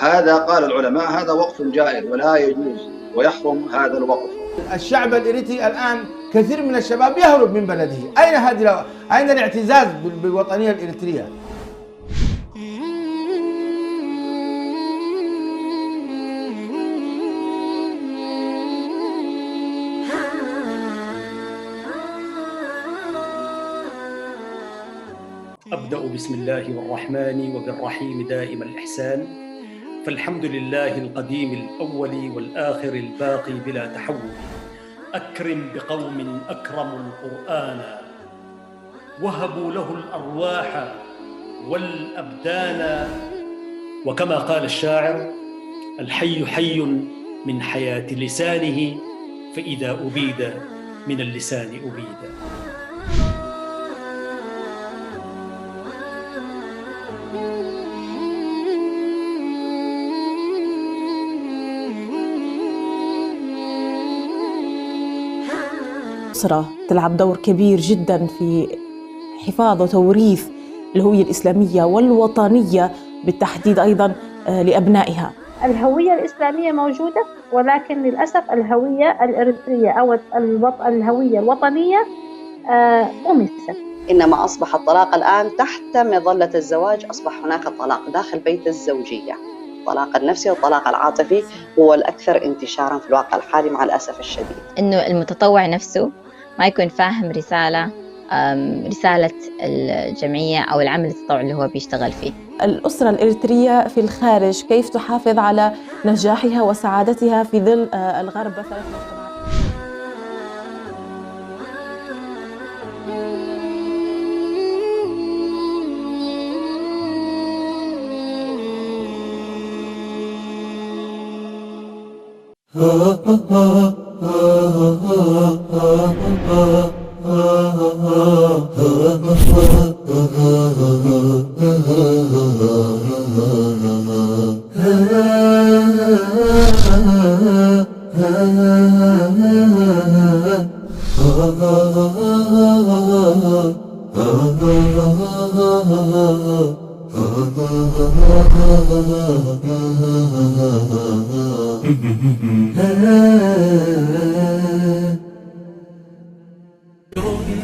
هذا قال العلماء هذا وقف جائر ولا يجوز ويحرم هذا الوقف. الشعب الإريتري الآن كثير من الشباب يهرب من بلده. أين الاعتزاز بالوطنية الإريترية؟ أبدأ بسم الله والرحمن وبالرحيم دائم الإحسان، فالحمد لله القديم الأول والآخر الباقي بلا تحول. أكرم بقوم أكرموا القرآن وهبوا له الأرواح والأبدان، وكما قال الشاعر: الحي حي من حياة لسانه، فإذا أبيد من اللسان أبيد. الأسرة تلعب دور كبير جدا في حفاظ وتوريث الهوية الإسلامية والوطنية بالتحديد أيضا لأبنائها. الهوية الإسلامية موجودة، ولكن للأسف الهوية الإريترية أو الهوية الوطنية أمست. إنما أصبح الطلاق الآن تحت مظلة الزواج، أصبح هناك طلاق داخل بيت الزوجية. الطلاق النفسي والطلاق العاطفي هو الأكثر انتشاراً في الواقع الحالي مع الأسف الشديد. إنه المتطوع نفسه ما يكون فاهم رسالة الجمعية أو العمل التطوعي اللي هو بيشتغل فيه. الأسرة الإريترية في الخارج كيف تحافظ على نجاحها وسعادتها في ظل الغرب مثلا؟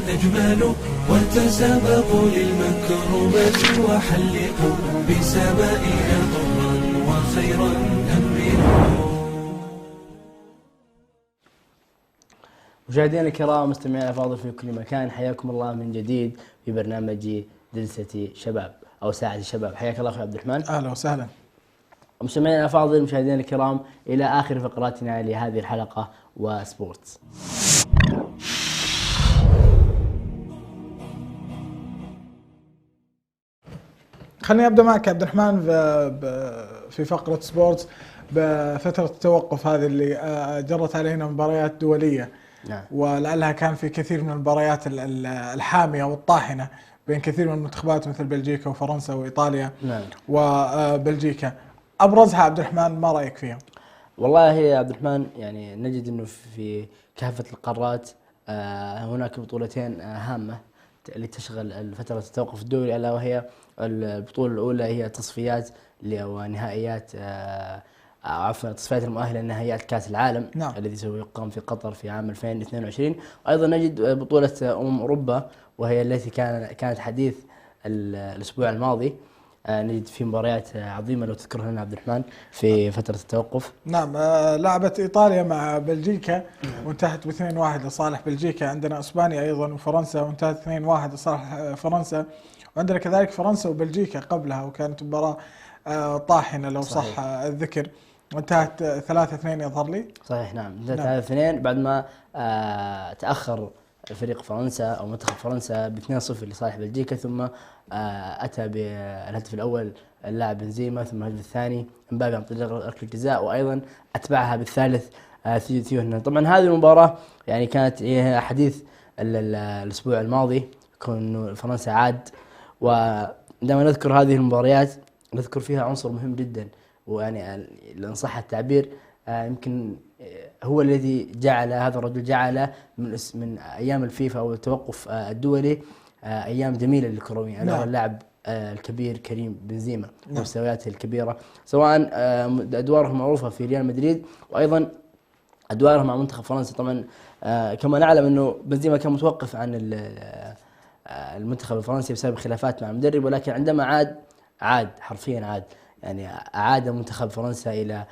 أجمل وتسابقوا للمكرمة وحلقوا بسمائنا طرا وخيرا أمنوا. مشاهدينا الكرام، مستمعينا الافاضل في كل مكان، حياكم الله من جديد في برنامج جلسة شباب. او ساعه الشباب. حياك الله اخوي عبد الرحمن. اهلا وسهلا. مستمعينا الافاضل مشاهدينا الكرام، الى اخر فقراتنا لهذه الحلقه وسبورتس. خليني ابدا معك عبد الرحمن في فقره سبورتس بفتره التوقف هذه اللي جرت علينا مباريات دوليه. نعم. ولعلها كان في كثير من المباريات الحاميه والطاحنه بين كثير من المنتخبات مثل بلجيكا وفرنسا وايطاليا. نعم. وبلجيكا ابرزها عبد الرحمن، ما رايك فيها؟ والله يا عبد الرحمن يعني نجد انه في كافه القارات هناك بطولتين هامه اللي تشغل فتره التوقف الدولي، الا وهي البطوله الاولى هي تصفيات ونهائيات عفوا تصفيات المؤهله لنهائيات كاس العالم. نعم. الذي سوف يقام في قطر في عام 2022. وايضا نجد بطوله اوروبا وهي التي كانت حديث الاسبوع الماضي. نجد في مباريات عظيمه لو تذكرها لنا عبد الرحمن في فتره التوقف. نعم. لعبت ايطاليا مع بلجيكا وانتهت ب2-1 لصالح بلجيكا. عندنا اسبانيا ايضا وفرنسا وانتهت 2-1 لصالح فرنسا. وعندنا كذلك فرنسا وبلجيكا قبلها، وكانت مباراه طاحنه لو صح الذكر، وانتهت 3-2 يظهر لي. صحيح نعم، انتهت 3-2 بعد ما تاخر فريق فرنسا او منتخب فرنسا ب2-0 لصالح بلجيكا، ثم اتى بالهدف الاول اللاعب بنزيما، ثم الهدف الثاني امبابي عن طريق ركله الجزاء، وايضا اتبعها بالثالث ثيو هرنانديز. طبعا هذه المباراه يعني كانت حديث الاسبوع الماضي، كون فرنسا عاد. وعندما نذكر هذه المباريات نذكر فيها عنصر مهم جدا، ويعني ان صح التعبير يمكن هو الذي جعل هذا الرجل جعل من ايام الفيفا او التوقف الدولي ايام جميله للكرويين. الا هو اللاعب الكبير كريم بنزيما ومستوياته الكبيره، سواء ادواره معروفه في ريال مدريد وايضا ادواره مع منتخب فرنسا. طبعا كما نعلم انه بنزيما كان متوقف عن المنتخب الفرنسي بسبب خلافات مع المدرب، ولكن عندما عاد حرفيا عاد، يعني اعاد منتخب فرنسا الى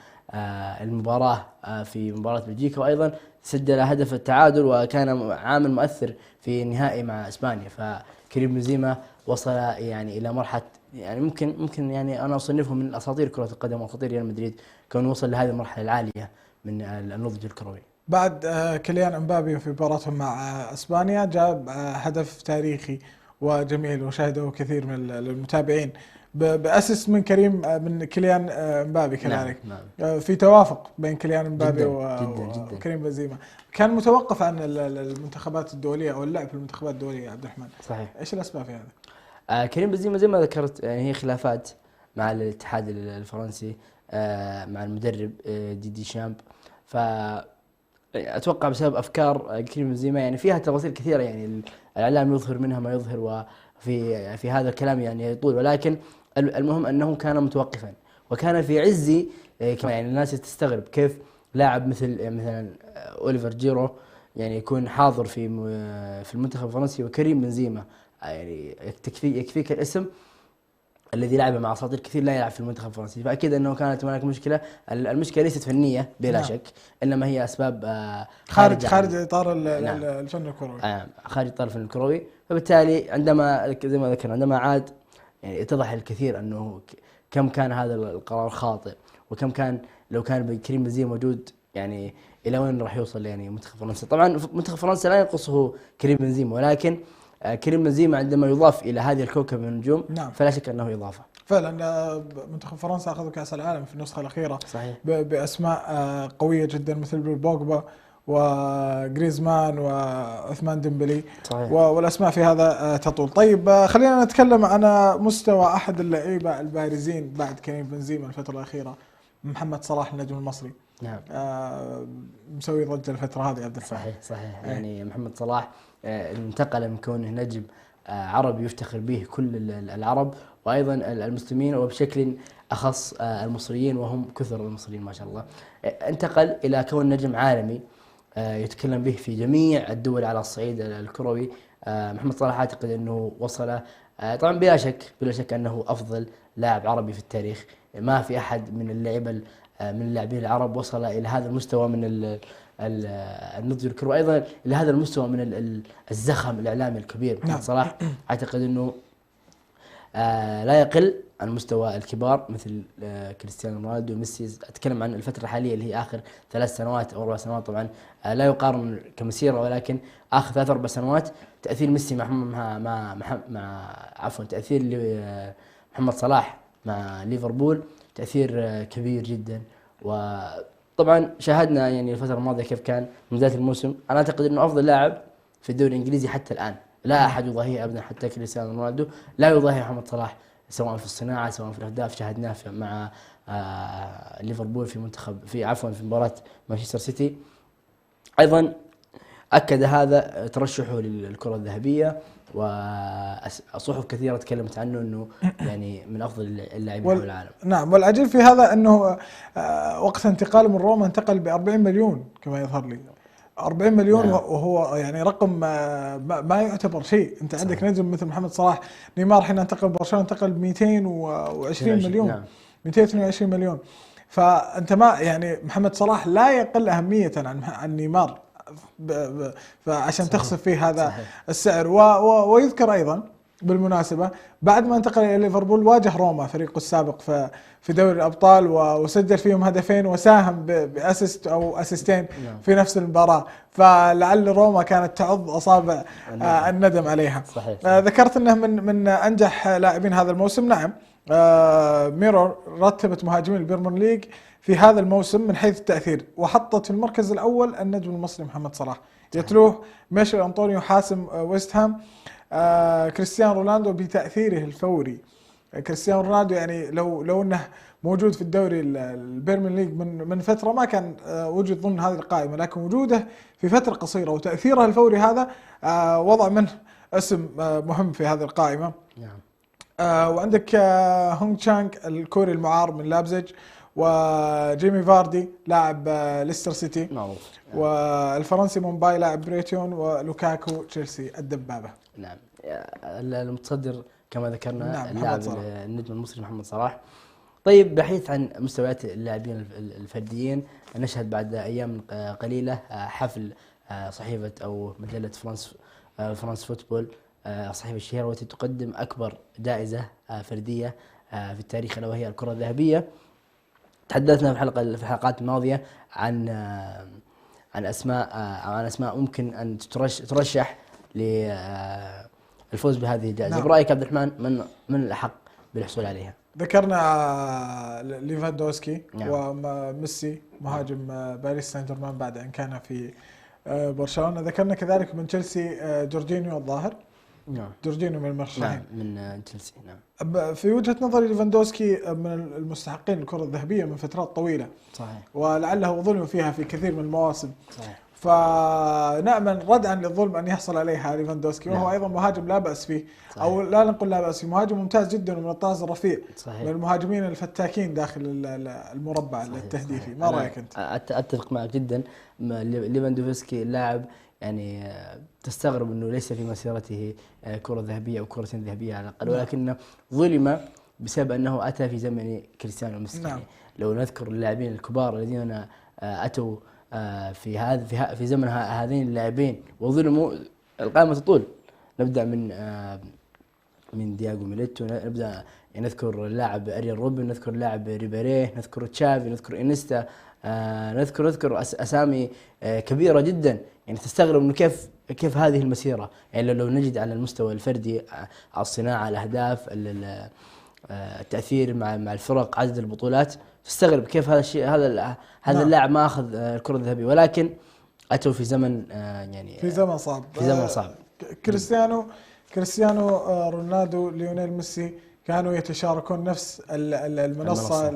المباراة في مباراة بلجيكا، وأيضا سجل هدف التعادل وكان عامل مؤثر في النهائي مع إسبانيا. فكريم بنزيما وصل يعني إلى مرحلة يعني ممكن يعني أنا أصنفه من أساطير كرة القدم وأساطير ريال مدريد، كونه وصل لهذه المرحلة العالية من النضج الكروي. بعد كيليان امبابي في مباراتهم مع اسبانيا جاب هدف تاريخي وجميل وشاهده كثير من المتابعين بأسس من كيليان امبابي كذلك. نعم. في توافق بين كيليان امبابي جداً. وكريم بنزيما. كان متوقف عن المنتخبات الدوليه او اللعب في المنتخبات الدوليه. عبد الرحمن، صحيح، ايش الاسباب في هذا؟ كريم بنزيما زي ما ذكرت يعني هي خلافات مع الاتحاد الفرنسي، مع المدرب دي شامب. ف اتوقع بسبب افكار كريم بنزيما يعني فيها تفاصيل كثيره، يعني الاعلام يظهر منها ما يظهر، وفي هذا الكلام يعني يطول، ولكن المهم انه كان متوقفا وكان في عز يعني الناس تستغرب كيف لاعب مثلا اوليفر جيرو يعني يكون حاضر في المنتخب الفرنسي، وكريم بنزيما يعني يكفيك الاسم الذي لعب مع اساطير كثير لا يلعب في المنتخب الفرنسي. فاكيد انه كانت هناك مشكله. المشكله ليست فنيه بلا شك، انما هي اسباب خارج اطار الفن الكروي. خارج اطار الفن الكروي. فبالتالي عندما زي ما ذكرنا عندما عاد يعني اتضح الكثير انه كم كان هذا القرار خاطئ، وكم كان لو كان كريم بنزيما موجود يعني الى وين راح يوصل يعني منتخب فرنسا. طبعا منتخب فرنسا لا ينقصه كريم بنزيما، ولكن كريم بنزيما عندما يضاف الى هذه الكوكب من النجوم فلا شك انه اضافه. فعلا منتخب فرنسا اخذوا كاس العالم في النسخه الاخيره. صحيح. باسماء قويه جدا مثل بوجبا وغريزمان وعثمان ديمبلي. صحيح. والاسماء في هذا تطول. طيب خلينا نتكلم عن مستوى احد اللعيبه البارزين بعد كريم بنزيما الفتره الاخيره، محمد صلاح النجم المصري. نعم. مسوي ضجه الفتره هذه عبد الرحمن. صحيح. يعني محمد صلاح انتقل من كونه نجم عربي يفتخر به كل العرب وايضا المسلمين، وبشكل اخص المصريين وهم كثر المصريين ما شاء الله، انتقل الى كون نجم عالمي يتكلم به في جميع الدول على الصعيد الكروي. محمد صلاح اعتقد انه وصل طبعا بلا شك انه افضل لاعب عربي في التاريخ. ما في احد من اللاعبين العرب وصل الى هذا المستوى من النضج الكروي، ايضا الى هذا المستوى من الزخم الاعلامي الكبير. محمد صلاح اعتقد انه لا يقل عن مستوى الكبار مثل كريستيانو رونالدو وميسي. أتكلم عن الفترة الحالية اللي هي آخر 3 سنوات أو 4 سنوات، طبعا لا يقارن كمسيرة، ولكن آخر 3 4 سنوات تأثير ميسي تأثير محمد صلاح مع ليفربول تأثير كبير جدا. وطبعا شاهدنا يعني الفترة الماضية كيف كان من بداية الموسم. أنا أعتقد أنه أفضل لاعب في الدوري الإنجليزي حتى الآن، لا أحد يضاهيه أبدا، حتى كريستيانو رونالدو لا يضاهي محمد صلاح، سواء في الصناعة سواء في الأهداف. شاهدناه مع ليفربول في مباراة مانشستر سيتي. أيضا أكد هذا ترشحه للكرة الذهبية، وصحف كثيرة تكلمت عنه أنه يعني من أفضل اللاعبين في العالم. نعم، والعجيب في هذا أنه وقت انتقاله من روما انتقل ب40 مليون كما يظهر لي، 40 مليون. نعم. وهو يعني رقم ما يعتبر شيء. أنت عندك نجم مثل محمد صلاح، نيمار حين انتقل برشلونة انتقل ب 220 مليون. نعم. 222 مليون. فأنت ما يعني محمد صلاح لا يقل أهمية عن نيمار، فعشان تخسف فيه هذا السعر. ويذكر أيضا بالمناسبة بعد ما انتقل إلى ليفربول واجه روما فريقه السابق في دوري الأبطال، وسجل فيهم هدفين وساهم بأسيست أو أسيستين في نفس المباراة. فلعل روما كانت تعض أصابع الندم عليها. صحيح. ذكرت أنه من أنجح لاعبين هذا الموسم. نعم، ميرور رتبت مهاجمين البريمير ليج في هذا الموسم من حيث التأثير، وحطت في المركز الأول النجم المصري محمد صلاح، يتلوه ميشيل أنطونيو حاسم ويست هام، كريستيانو رونالدو بتأثيره الفوري. كريستيانو رونالدو يعني لو انه موجود في الدوري البريمير ليج من فترة ما كان وجد ضمن هذه القائمة، لكن وجوده في فترة قصيرة وتأثيره الفوري هذا وضع منه اسم مهم في هذه القائمة. نعم. وعندك هونغ تشانغ الكوري المعار من لابزيج، وجيمي فاردي لاعب ليستر سيتي، والفرنسي مومباي لاعب بريتون، ولوكاكو تشيلسي الدبابة. نعم، المتصدر كما ذكرنا. نعم، اللاعب النجم المصري محمد صلاح. طيب، بحيث عن مستويات اللاعبين الفرديين، نشهد بعد أيام قليلة حفل صحيفة أو مجلة فرانس فوتبول، صحيفة الشهيرة، والتي تقدم أكبر جائزة فردية في التاريخ، ألا وهي الكرة الذهبية. تحدثنا في الحلقات الماضية عن أسماء ممكن أن ترشح للفوز بهذه الجائزة. نعم. برأيك عبد الرحمن من الأحق بالحصول عليها؟ ذكرنا ليفاندوسكي. نعم. وميسي مهاجم باريس سان جيرمان بعد أن كان في برشلونة. ذكرنا كذلك من تشيلسي جورجينيو الظاهر. نعم. جورجينيو من المرشحين. نعم، من تشيلسي. نعم. في وجهة نظري ليفاندوسكي من المستحقين الكرة الذهبية من فترات طويلة. صحيح. ولعله ظلم فيها في كثير من المواسم. صحيح. فنأمل ردعا للظلم أن يحصل عليها ليفاندوسكي. وهو أيضا مهاجم لا بأس فيه. صحيح. أو لا نقول لا بأس فيه، مهاجم ممتاز جدا ومن الطراز الرفيع. صحيح. من المهاجمين الفتاكين داخل المربع التهديفي. ما رأيك أنت؟ أتفق معك جدا. ليفاندوسكي لاعب يعني تستغرب أنه ليس في مسيرته كرة ذهبية أو كرة ذهبية على الأقل، ولكنه ظلم بسبب أنه أتى في زمن كريستيانو وميسي. نعم. لو نذكر اللاعبين الكبار الذين أتوا في زمن هذين اللاعبين وظلموا، القائمة تطول. نبدأ من دياغو ميليتو، نبدأ نذكر اللاعب أريان روبن، نذكر اللاعب ريبيري، نذكر تشافي، نذكر إنيستا، نذكر أسامي كبيرة جدا. يعني تستغرب إنه كيف هذه المسيرة. يعني لو نجد على المستوى الفردي، على الصناعة، الأهداف، التأثير مع الفرق، عدد البطولات، تستغرب كيف هذا الشيء هذا اللاعب ما أخذ الكرة الذهبية، ولكن أتوا في زمن يعني في زمن صعب. كريستيانو رونالدو، ليونيل ميسي كانوا يتشاركون نفس المنصة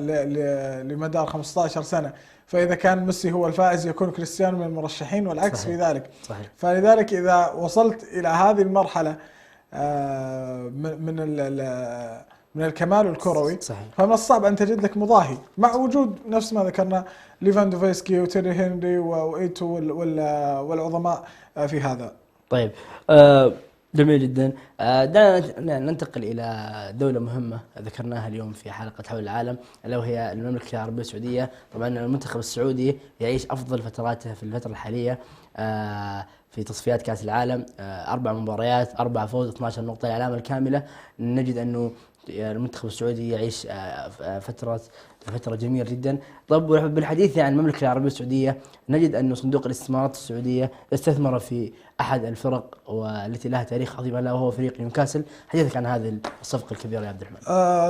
لمدار 15 سنة. فإذا كان ميسي هو الفائز يكون كريستيانو من المرشحين، والعكس. صحيح. في ذلك. صحيح. فلذلك إذا وصلت إلى هذه المرحلة من الكمال الكروي، صحيح، فمن الصعب أن تجد لك مضاهي، مع وجود نفس ما ذكرنا ليفاندوفسكي وتيري هنري وإيتو والعظماء في هذا. طيب، جميل جدا. دعنا ننتقل إلى دولة مهمة ذكرناها اليوم في حلقة حول العالم، ألا وهي المملكة العربية السعودية. طبعا المنتخب السعودي يعيش أفضل فتراته في الفترة الحالية، في تصفيات كأس العالم، 4 مباريات 4 فوز 12 نقطة، العلامة الكاملة. نجد أنه المنتخب السعودي يعيش فترة جميلة جدا. طب بالحديث عن المملكة العربية السعودية، نجد أن صندوق الاستثمارات السعودية استثمر في أحد الفرق والتي لها تاريخ عظيم، ألا وهو فريق نيوكاسل. حديثك عن هذه الصفقة الكبيرة يا عبد الرحمن.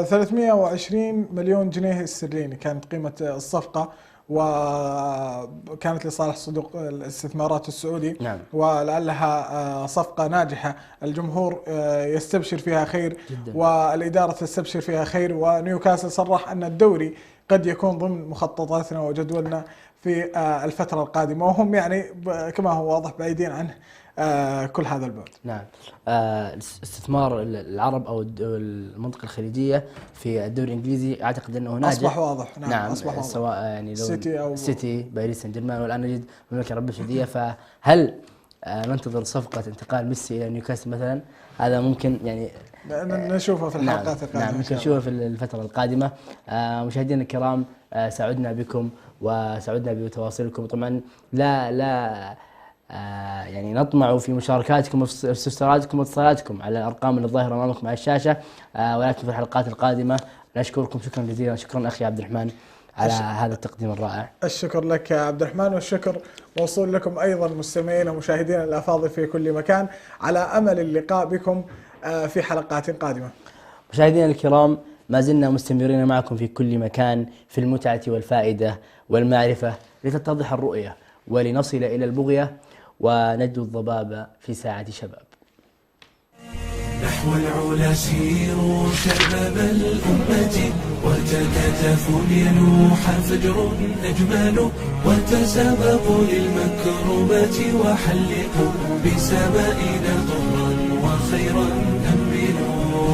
320 مليون جنيه استرليني كانت قيمة الصفقة، وكانت لصالح صندوق الاستثمارات السعودي. نعم. ولعلها صفقة ناجحة، الجمهور يستبشر فيها خير جدا، والإدارة تستبشر فيها خير، ونيوكاسل صرح أن الدوري قد يكون ضمن مخططاتنا وجدولنا في الفترة القادمة، وهم يعني كما هو واضح بعيدين عنه كل هذا البعد. نعم. استثمار العرب أو المنطقة الخليجية في الدوري الإنجليزي أعتقد أنه ناجح، أصبح واضح. نعم أصبح واضح. سواء يعني سيتي أو سيتي، باريس سان جيرمان، والآن نجد المملكة العربية السعودية. فهل ننتظر صفقة انتقال ميسي إلى نيوكاسل مثلا؟ هذا ممكن يعني نشوفه في الحلقات القادمة. نعم ممكن نشوفه في الفترة القادمة. مشاهدينا الكرام، سعدنا بكم وسعدنا بتواصلكم. طبعا لا يعني نطمع في مشاركاتكم وفي استفساراتكم واتصالاتكم على الأرقام اللي ظاهرة أمامكم على الشاشة، ولكن في الحلقات القادمة نشكركم شكرا جزيلا. شكرا أخي عبد الرحمن على هذا التقديم الرائع. الشكر لك يا عبد الرحمن، والشكر موصول لكم أيضا مستمعينا ومشاهدينا الأفاضل في كل مكان، على أمل اللقاء بكم في حلقات قادمة. مشاهدينا الكرام، ما زلنا مستمرين معكم في كل مكان في المتعة والفائدة والمعرفة، لتتضح الرؤية ولنصل إلى البغية ونجد الضباب في ساعة شباب. نحو العلا سيروا شباب الأمة، وتكاتفوا ليلوح فجر أجمل، وتسابقوا للمكرمات وحلقوا بسمائنا طرا وخيرا أمنوا.